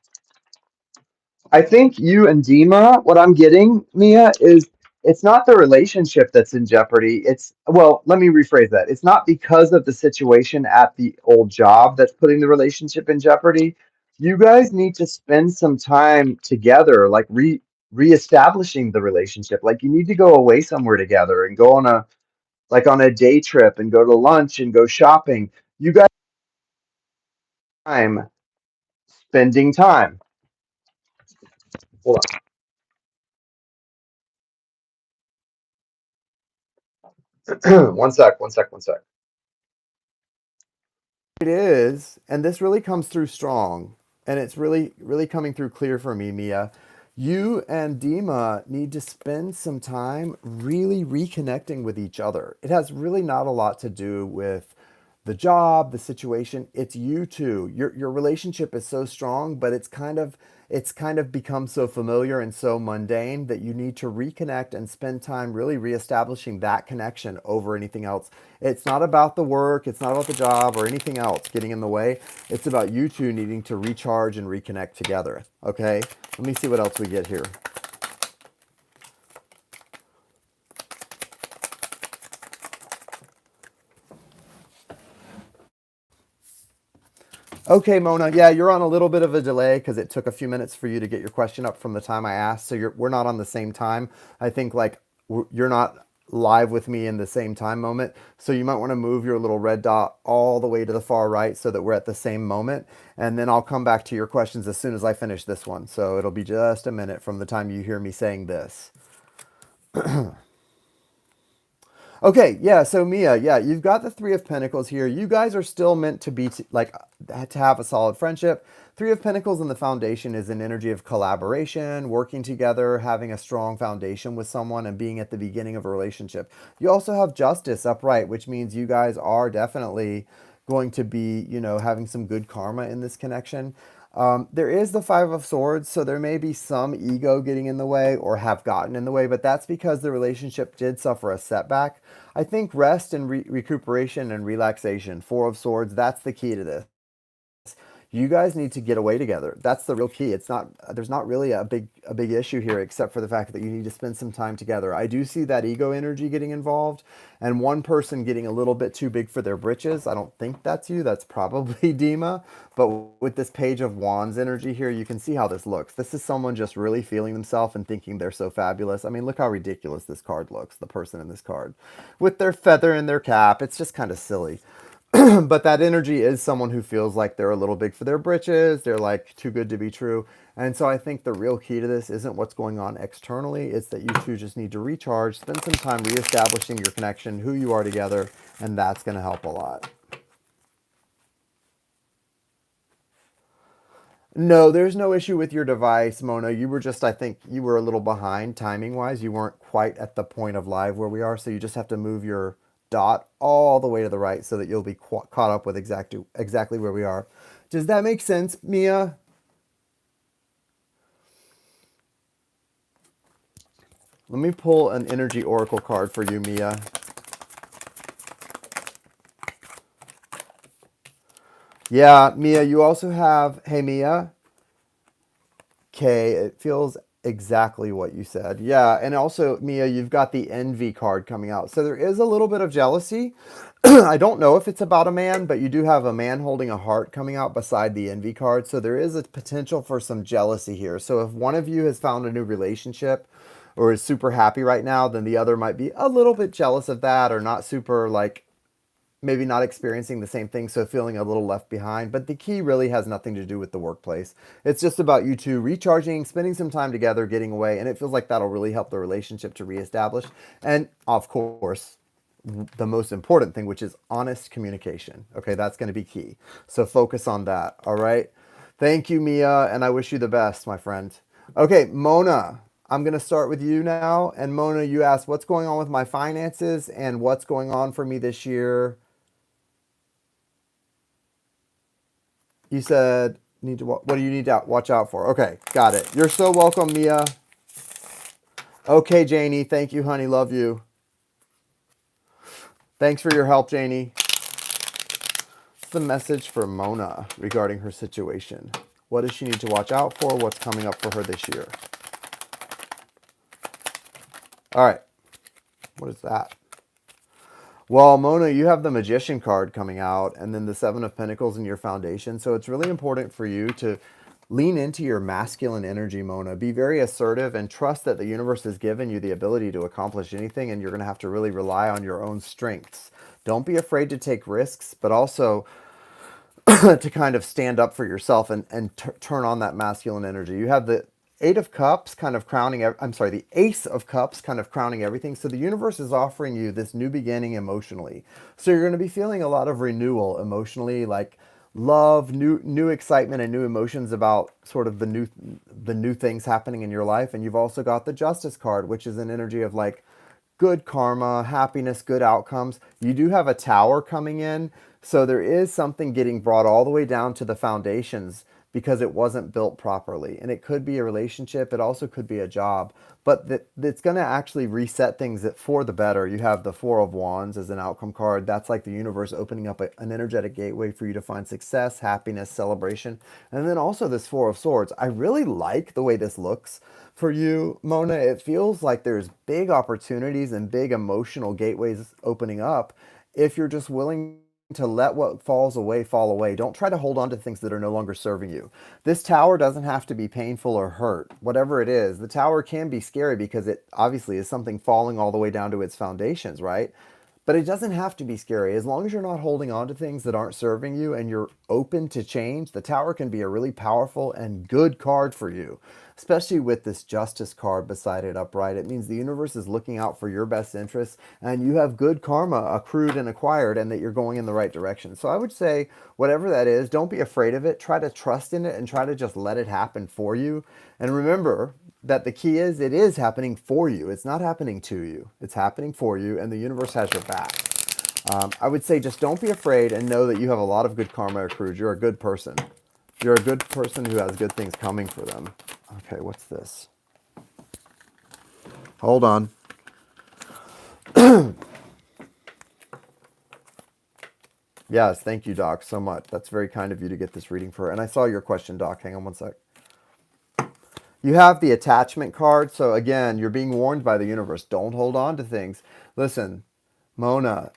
I think you and Dima, what I'm getting, Mia, is it's not the relationship that's in jeopardy. It's, well, let me rephrase that. It's not because of the situation at the old job that's putting the relationship in jeopardy. You guys need to spend some time together, like reestablishing the relationship. Like you need to go away somewhere together and go on a like on a day trip and go to lunch and go shopping. You guys time spending time. Hold on. One sec. It is, and this really comes through strong, and it's really coming through clear for me, Mia. You and Dima need to spend some time really reconnecting with each other. It has really not a lot to do with the job, the situation. It's you two. Your relationship is so strong, but it's kind of become so familiar and so mundane that you need to reconnect and spend time really reestablishing that connection over anything else. It's not about the work, it's not about the job or anything else getting in the way. It's about you two needing to recharge and reconnect together. Okay? Let me see what else we get here. Okay, Mona. Yeah, you're on a little bit of a delay because it took a few minutes for you to get your question up from the time I asked. So we're not on the same time. I think like you're not live with me in the same time moment. So you might want to move your little red dot all the way to the far right so that we're at the same moment. And then I'll come back to your questions as soon as I finish this one. So it'll be just a minute from the time you hear me saying this. Okay, yeah. So Mia, yeah, you've got the Three of Pentacles here. You guys are still meant to be to have a solid friendship. Three of Pentacles in the foundation is an energy of collaboration, working together, having a strong foundation with someone, and being at the beginning of a relationship. You also have Justice upright, which means you guys are definitely going to be, having some good karma in this connection. There is the Five of Swords, so there may be some ego getting in the way or have gotten in the way, but that's because the relationship did suffer a setback. I think rest and recuperation and relaxation, Four of Swords, that's the key to this. You guys need to get away together. That's the real key. It's not there's not really a big issue here except for the fact that you need to spend some time together. I do see that ego energy getting involved and one person getting a little bit too big for their britches. I don't think that's you. That's probably Dima. But with this Page of Wands energy here, you can see how this looks. This is someone just really feeling themselves and thinking they're so fabulous. I mean, look how ridiculous this card looks, the person in this card. With their feather in their cap, it's just kind of silly. But that energy is someone who feels like they're a little big for their britches. They're like too good to be true. And so I think the real key to this isn't what's going on externally. It's that you two just need to recharge, spend some time reestablishing your connection, who you are together, and that's going to help a lot. No, there's no issue with your device, Mona. You were just, I think, you were a little behind timing wise. You weren't quite at the point of live where we are, so you just have to move your dot all the way to the right so that you'll be caught up with exactly where we are. Does that make sense, Mia? Let me pull an energy oracle card for you, Mia. Yeah, Mia, you also have, hey, Mia. Okay, it feels exactly what you said. Yeah, and also, Mia, you've got the envy card coming out. So there is a little bit of jealousy. I don't know if it's about a man, but you do have a man holding a heart coming out beside the envy card. So there is a potential for some jealousy here. So if one of you has found a new relationship or is super happy right now, then the other might be a little bit jealous of that or not super like maybe not experiencing the same thing, so feeling a little left behind. But the key really has nothing to do with the workplace. It's just about you two recharging, spending some time together, getting away, and it feels like that'll really help the relationship to reestablish. And of course, the most important thing, which is honest communication. Okay, that's going to be key. So focus on that. All right. Thank you, Mia, and I wish you the best, my friend. Okay, Mona, I'm going to start with you now. And Mona, you asked what's going on with my finances and what's going on for me this year. You said need to what do you need to watch out for? Okay, got it. You're so welcome, Mia. Okay, Janie. Thank you, honey. Love you. Thanks for your help, Janie. What's the message for Mona regarding her situation? What does she need to watch out for? What's coming up for her this year? All right. What is that? Well, Mona, you have the Magician card coming out and then the Seven of Pentacles in your foundation. So it's really important for you to lean into your masculine energy, Mona. Be very assertive and trust that the universe has given you the ability to accomplish anything, and you're going to have to really rely on your own strengths. Don't be afraid to take risks, but also to kind of stand up for yourself and turn on that masculine energy. You have the Eight of Cups kind of crowning, I'm sorry, the Ace of Cups kind of crowning everything. So the universe is offering you this new beginning emotionally. So you're going to be feeling a lot of renewal emotionally, like love, new excitement and new emotions about sort of the new things happening in your life. And you've also got the Justice card, which is an energy of like good karma, happiness, good outcomes. You do have a tower coming in, so there is something getting brought all the way down to the foundations because it wasn't built properly. And it could be a relationship, it also could be a job, but that's going to actually reset things for the better. You have the Four of Wands as an outcome card. That's like the universe opening up an energetic gateway for you to find success, happiness, celebration. And then also this Four of Swords. I really like the way this looks for you, Mona. It feels like there's big opportunities and big emotional gateways opening up if you're just willing to let what falls away fall away. Don't try to hold on to things that are no longer serving you. This tower doesn't have to be painful or hurt. Whatever it is, the tower can be scary because it obviously is something falling all the way down to its foundations, right? But it doesn't have to be scary. As long as you're not holding on to things that aren't serving you and you're open to change, the tower can be a really powerful and good card for you, especially with this Justice card beside it upright. It means the universe is looking out for your best interests and you have good karma accrued and acquired and that you're going in the right direction. So I would say, whatever that is, don't be afraid of it. Try to trust in it and try to just let it happen for you. And remember, that the key is it is happening for you. It's not happening to you. It's happening for you, and the universe has your back. I would say just don't be afraid and know that you have a lot of good karma accrued. You're a good person. You're a good person who has good things coming for them. Okay, what's this? Hold on. Yes, thank you, Doc, so much. That's very kind of you to get this reading for her. And I saw your question, Doc. Hang on one sec. You have the attachment card. So again, you're being warned by the universe. Don't hold on to things. Listen, Mona,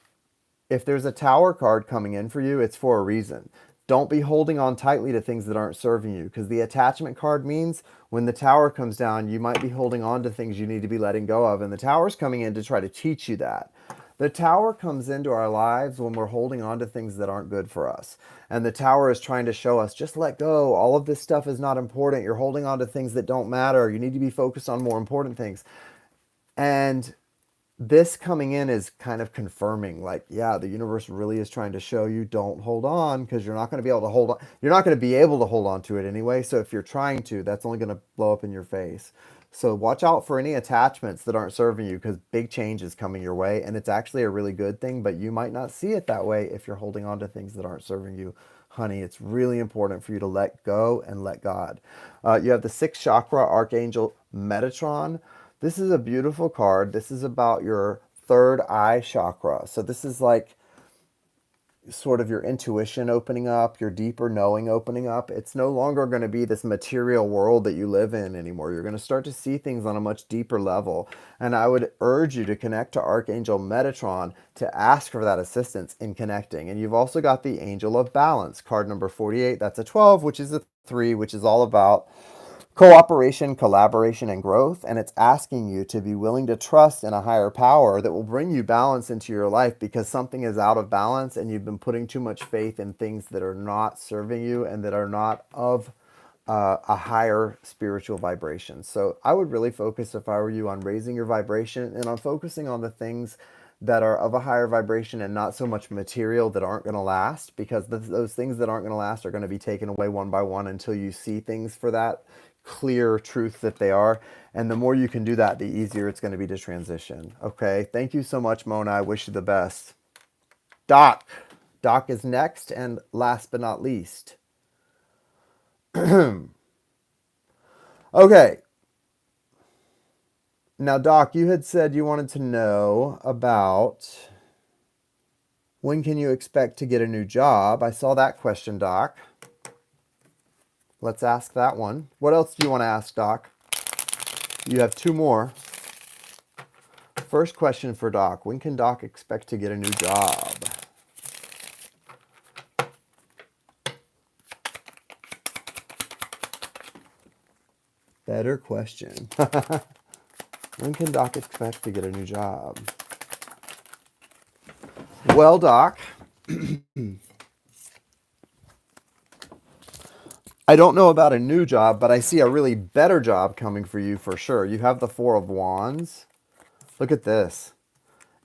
if there's a tower card coming in for you, it's for a reason. Don't be holding on tightly to things that aren't serving you, because the attachment card means when the tower comes down, you might be holding on to things you need to be letting go of. And the tower's coming in to try to teach you that. The tower comes into our lives when we're holding on to things that aren't good for us. And the tower is trying to show us, just let go. All of this stuff is not important. You're holding on to things that don't matter. You need to be focused on more important things. And this coming in is kind of confirming, like, yeah, the universe really is trying to show you don't hold on, because you're not going to be able to hold on. You're not going to be able to hold on to it anyway. So if you're trying to, that's only going to blow up in your face. So watch out for any attachments that aren't serving you, because big change is coming your way. And it's actually a really good thing, but you might not see it that way if you're holding on to things that aren't serving you. Honey, it's really important for you to let go and let God. You have the sixth chakra, Archangel Metatron. This is a beautiful card. This is about your third eye chakra. So this is like sort of your intuition opening up, your deeper knowing opening up. It's no longer going to be this material world that you live in anymore. You're going to start to see things on a much deeper level. And I would urge you to connect to Archangel Metatron to ask for that assistance in connecting. And you've also got the Angel of Balance, card number 48. That's a 12, which is a 3, which is all about cooperation, collaboration, and growth. And it's asking you to be willing to trust in a higher power that will bring you balance into your life, because something is out of balance and you've been putting too much faith in things that are not serving you and that are not of a higher spiritual vibration. So I would really focus, if I were you, on raising your vibration and on focusing on the things that are of a higher vibration and not so much material that aren't going to last, because those things that aren't going to last are going to be taken away one by one until you see things for that clear truth that they are. And the more you can do that, the easier it's going to be to transition. Okay. Thank you so much, Mona. I wish you the best. Doc. Doc is next, and last but not least. Okay. Now, Doc, you had said you wanted to know about when can you expect to get a new job. I saw that question, Doc. Let's ask that one. What else do you want to ask, Doc? You have two more. First question for Doc. When can Doc expect to get a new job? Better question. When can Doc expect to get a new job? Well, Doc, I don't know about a new job, but I see a really better job coming for you for sure. You have the Four of Wands. Look at this.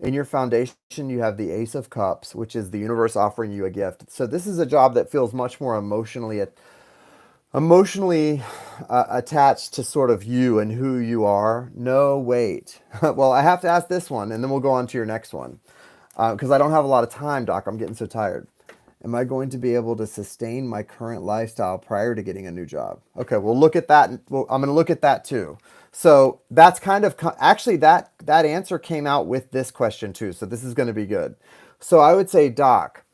In your foundation, you have the Ace of Cups, which is the universe offering you a gift. So this is a job that feels much more emotionally attached to sort of you and who you are. No, wait. Well, I have to ask this one, and then we'll go on to your next one. Because I don't have a lot of time, Doc. I'm getting so tired. Am I going to be able to sustain my current lifestyle prior to getting a new job? Okay, we'll look at that. Well, I'm going to look at that too. So that's kind of actually that answer came out with this question too. So this is going to be good. So I would say, Doc,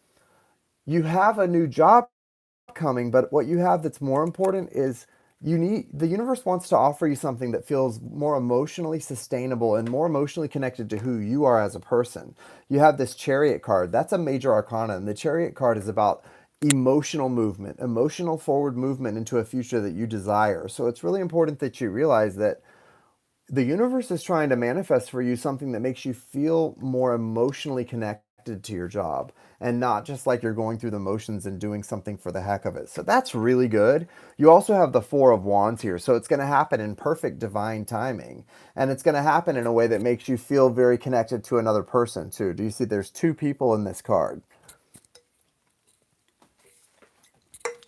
you have a new job coming, but what you have that's more important is the universe wants to offer you something that feels more emotionally sustainable and more emotionally connected to who you are as a person. You have this Chariot card. That's a major arcana, and the Chariot card is about emotional movement, emotional forward movement into a future that you desire. So it's really important that you realize that the universe is trying to manifest for you something that makes you feel more emotionally connected to your job and not just like you're going through the motions and doing something for the heck of it. So that's really good. You also have the Four of Wands here. So it's going to happen in perfect divine timing. And it's going to happen in a way that makes you feel very connected to another person too. Do you see there's two people in this card?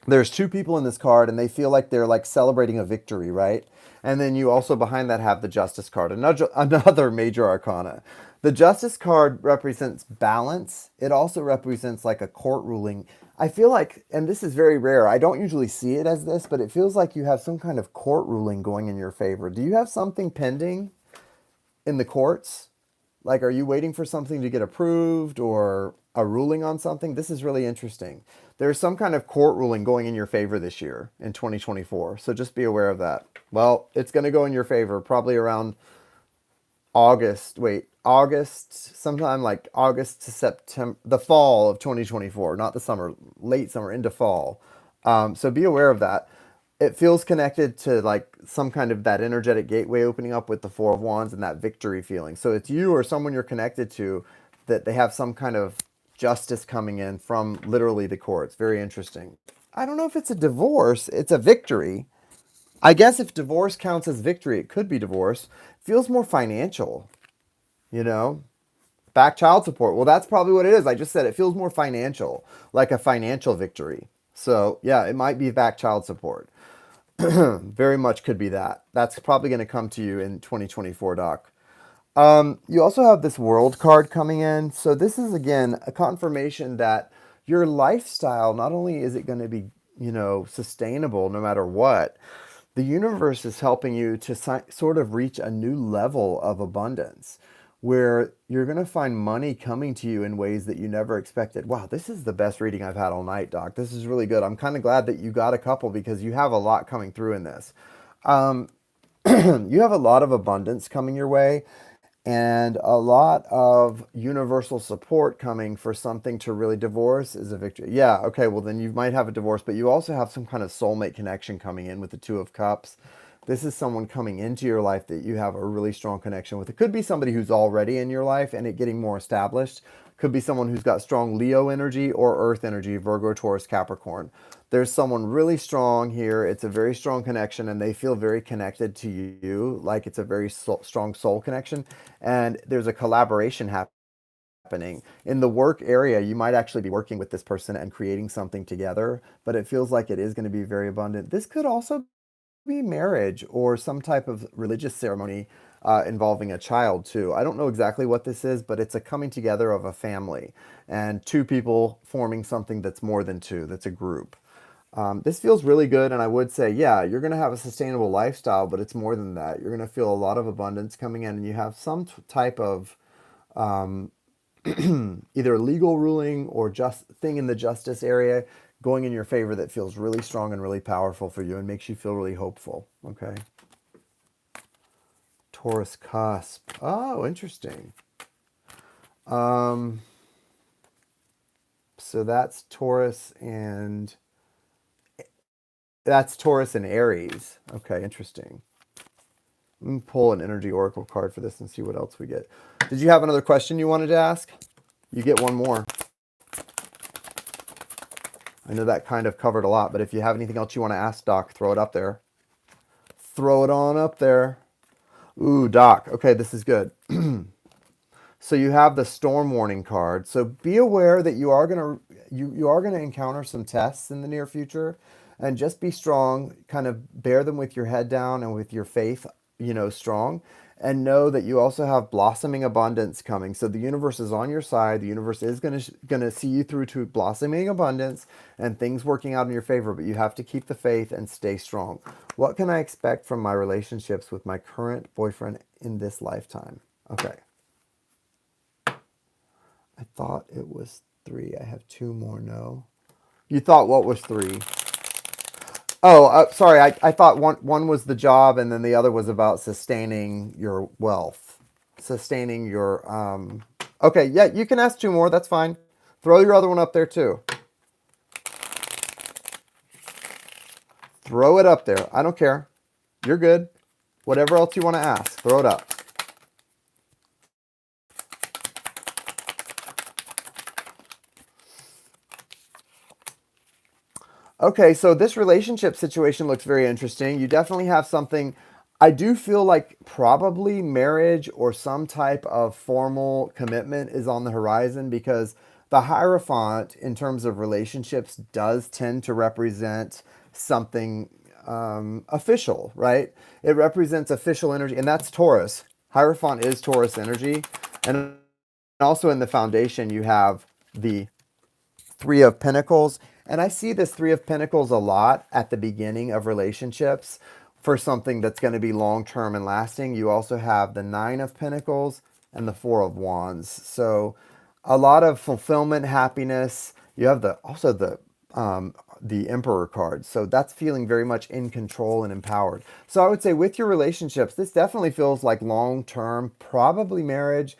There's two people in this card and they feel like they're like celebrating a victory, right? And then you also behind that have the Justice card, another major arcana. The Justice card represents balance. It also represents like a court ruling. I feel like, and this is very rare, I don't usually see it as this, but it feels like you have some kind of court ruling going in your favor. Do you have something pending in the courts? Like, are you waiting for something to get approved or a ruling on something? This is really interesting. There's some kind of court ruling going in your favor this year in 2024. So just be aware of that. Well, it's going to go in your favor probably around August, sometime like August to September, the fall of 2024, not the summer, late summer into fall. So be aware of that. It feels connected to like some kind of that energetic gateway opening up with the Four of Wands and that victory feeling. So it's you or someone you're connected to that they have some kind of justice coming in from literally the courts. Very interesting. I don't know if it's a divorce, it's a victory. I guess if divorce counts as victory, it could be divorce. Feels more financial, you know? Back child support. Well, that's probably what it is. I just said it feels more financial, like a financial victory. So, yeah, it might be back child support. Very much could be that. That's probably going to come to you in 2024, Doc. You also have this World card coming in. So this is, again, a confirmation that your lifestyle, not only is it going to be, sustainable no matter what, the universe is helping you to sort of reach a new level of abundance where you're going to find money coming to you in ways that you never expected. Wow, this is the best reading I've had all night, Doc. This is really good. I'm kind of glad that you got a couple because you have a lot coming through in this. You have a lot of abundance coming your way and a lot of universal support coming for something to really divorce is a victory. Yeah, okay, well then you might have a divorce, but you also have some kind of soulmate connection coming in with the Two of Cups. This is someone coming into your life that you have a really strong connection with. It could be somebody who's already in your life and it getting more established. Could be someone who's got strong Leo energy or Earth energy, Virgo, Taurus, Capricorn. There's someone really strong here. It's a very strong connection and they feel very connected to you, like it's a very strong soul connection. And there's a collaboration happening. In the work area, you might actually be working with this person and creating something together, but it feels like it is going to be very abundant. This could also be marriage or some type of religious ceremony involving a child too. I don't know exactly what this is, but it's a coming together of a family and two people forming something that's more than two, that's a group. This feels really good, and I would say, yeah, you're going to have a sustainable lifestyle, but it's more than that. You're going to feel a lot of abundance coming in, and you have some type of either legal ruling or just thing in the justice area going in your favor that feels really strong and really powerful for you and makes you feel really hopeful. Okay. Taurus cusp. Oh, interesting. Um, so that's Taurus and Aries. Okay, interesting. Let me pull an energy oracle card for this and see what else we get. Did you have another question you wanted to ask? You get one more. I know that kind of covered a lot, but if you have anything else you want to ask, Doc, throw it up there. Throw it on up there. Ooh, Doc. Okay, this is good. So you have the storm warning card. So be aware that you are gonna encounter some tests in the near future, and just be strong. Kind of bear them with your head down and with your faith, strong, and know that you also have blossoming abundance coming. So the universe is on your side. The universe is gonna see you through to blossoming abundance and things working out in your favor. But you have to keep the faith and stay strong. What can I expect from my relationships with my current boyfriend in this lifetime? Okay. I thought it was three. I have two more. No. You thought what was three? Oh, sorry. I thought one was the job, and then the other was about sustaining your wealth, sustaining your. Okay, yeah, you can ask two more. That's fine. Throw your other one up there too. Throw it up there. I don't care. You're good. Whatever else you want to ask, throw it up. Okay, so this relationship situation looks very interesting. You definitely have something. I do feel like probably marriage or some type of formal commitment is on the horizon, because the Hierophant, in terms of relationships, does tend to represent something official, right? It represents official energy, and that's Taurus. Hierophant is Taurus energy. And also in the foundation, you have the Three of Pentacles. And I see this Three of Pentacles a lot at the beginning of relationships for something that's going to be long term and lasting. You also have the Nine of Pentacles and the Four of Wands. So a lot of fulfillment, happiness. You have the Emperor card. So that's feeling very much in control and empowered. So I would say with your relationships, this definitely feels like long term, probably marriage.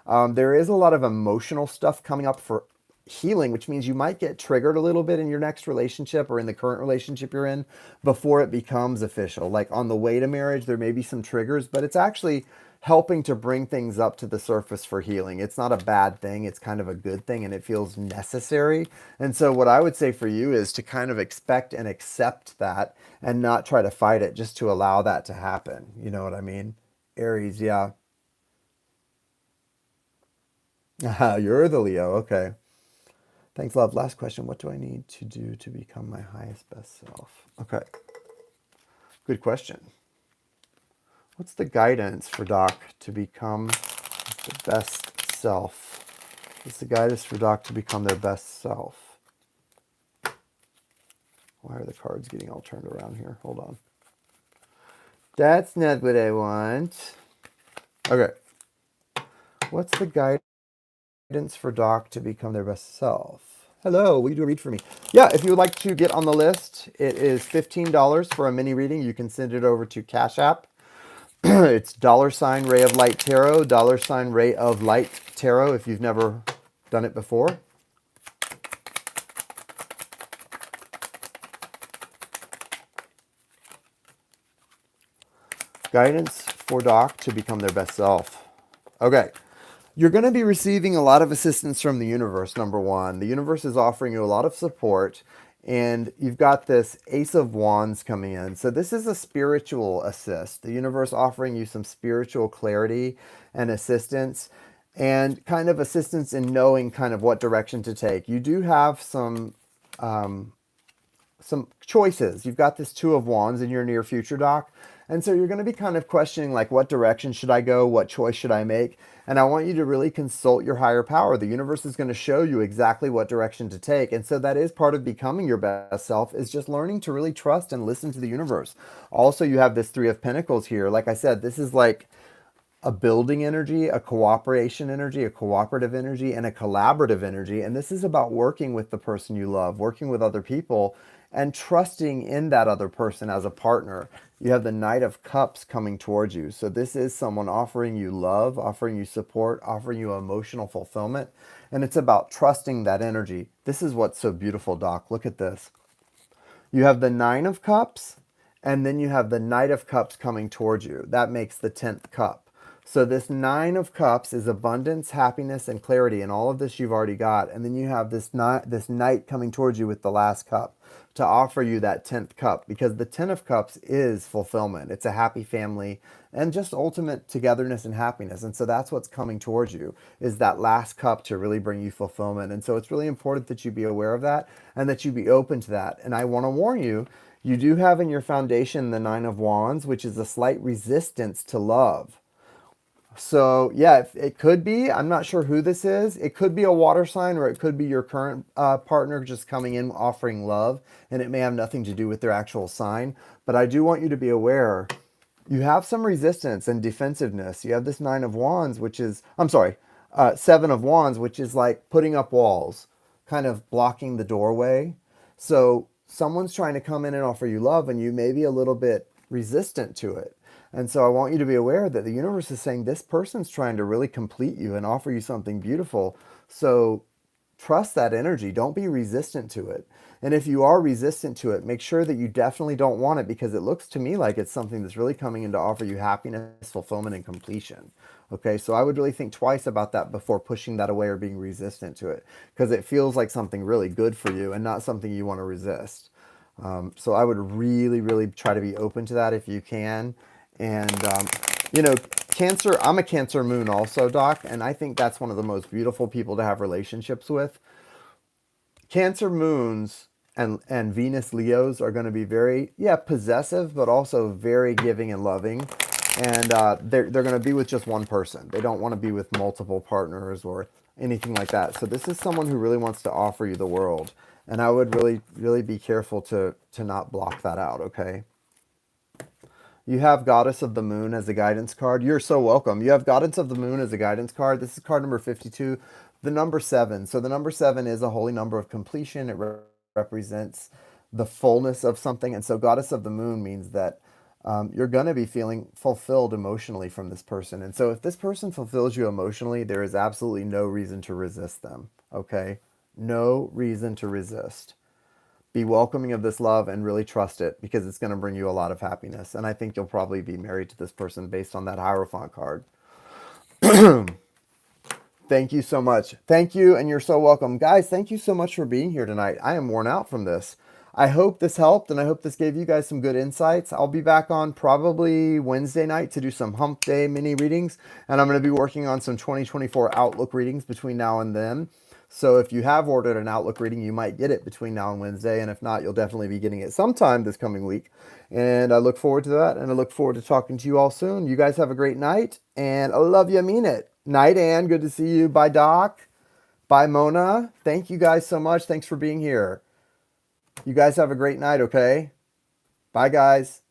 There is a lot of emotional stuff coming up for healing, which means you might get triggered a little bit in your next relationship or in the current relationship you're in before it becomes official. Like on the way to marriage, there may be some triggers, but it's actually helping to bring things up to the surface for healing. It's not a bad thing. It's kind of a good thing, and it feels necessary. And so what I would say for you is to kind of expect and accept that and not try to fight it, just to allow that to happen. You know what I mean? Aries, yeah. You're the Leo. Okay. Thanks, love. Last question. What do I need to do to become my highest best self? Okay. Good question. What's the guidance for Doc to become the best self? What's the guidance for Doc to become their best self? Why are the cards getting all turned around here? Hold on. That's not what I want. Okay. What's the guidance for Doc to become their best self? Hello, will you do a read for me? Yeah, if you would like to get on the list, it is $15 for a mini reading. You can send it over to Cash App. It's $Ray of Light Tarot, $Ray of Light Tarot if you've never done it before. Guidance for Doc to become their best self. Okay. You're going to be receiving a lot of assistance from the universe, number one. The universe is offering you a lot of support, and you've got this Ace of Wands coming in. So this is a spiritual assist. The universe offering you some spiritual clarity and assistance, and kind of assistance in knowing kind of what direction to take. You do have some choices. You've got this Two of Wands in your near future, Doc. And so you're going to be kind of questioning, like, what direction should I go? What choice should I make? And I want you to really consult your higher power. The universe is going to show you exactly what direction to take. And so that is part of becoming your best self, is just learning to really trust and listen to the universe. Also, you have this Three of Pentacles here. Like I said, this is like a building energy, a cooperation energy, a cooperative energy, and a collaborative energy. And this is about working with the person you love, working with other people, and trusting in that other person as a partner. You have the Knight of Cups coming towards you. So this is someone offering you love, offering you support, offering you emotional fulfillment. And it's about trusting that energy. This is what's so beautiful, Doc. Look at this. You have the Nine of Cups, and then you have the Knight of Cups coming towards you. That makes the 10th cup. So this Nine of Cups is abundance, happiness, and clarity, and all of this you've already got. And then you have this Knight coming towards you with the last cup to offer you that 10th cup, because the 10 of Cups is fulfillment. It's a happy family and just ultimate togetherness and happiness. And so that's what's coming towards you, is that last cup to really bring you fulfillment. And so it's really important that you be aware of that and that you be open to that. And I want to warn you, you do have in your foundation the Nine of Wands, which is a slight resistance to love. So yeah, it could be, I'm not sure who this is. It could be a water sign, or it could be your current partner just coming in offering love, and it may have nothing to do with their actual sign. But I do want you to be aware, you have some resistance and defensiveness. You have this Nine of Wands, which is, I'm sorry, Seven of Wands, which is like putting up walls, kind of blocking the doorway. So someone's trying to come in and offer you love, and you may be a little bit resistant to it. And so I want you to be aware that the universe is saying this person's trying to really complete you and offer you something beautiful. So trust that energy. Don't be resistant to it. And if you are resistant to it, make sure that you definitely don't want it, because it looks to me like it's something that's really coming in to offer you happiness, fulfillment, and completion. Okay, so I would really think twice about that before pushing that away or being resistant to it, because it feels like something really good for you and not something you want to resist. So I would really, really try to be open to that if you can. And, Cancer, I'm a Cancer moon also, Doc, and I think that's one of the most beautiful people to have relationships with. Cancer moons and Venus Leos are going to be very, yeah, possessive, but also very giving and loving. And they're going to be with just one person. They don't want to be with multiple partners or anything like that. So this is someone who really wants to offer you the world. And I would really, really be careful to not block that out, okay? You have Goddess of the Moon as a guidance card. You're so welcome. You have Goddess of the Moon as a guidance card. This is card number 52, the number 7. So the number 7 is a holy number of completion. It represents the fullness of something. And so Goddess of the Moon means that you're going to be feeling fulfilled emotionally from this person. And so if this person fulfills you emotionally, there is absolutely no reason to resist them, okay? No reason to resist. Be welcoming of this love and really trust it, because it's going to bring you a lot of happiness. And I think you'll probably be married to this person based on that Hierophant card. Thank you so much. Thank you, and you're so welcome. Guys, thank you so much for being here tonight. I am worn out from this. I hope this helped, and I hope this gave you guys some good insights. I'll be back on probably Wednesday night to do some Hump Day mini readings, and I'm going to be working on some 2024 Outlook readings between now and then. So if you have ordered an Outlook reading, you might get it between now and Wednesday, and if not, you'll definitely be getting it sometime this coming week. And I look forward to that, and I look forward to talking to you all soon. You guys have a great night, and I love you, I mean it. Night, Ann. Good to see you. Bye, Doc. Bye, Mona. Thank you guys so much. Thanks for being here. You guys have a great night, okay? Bye, guys.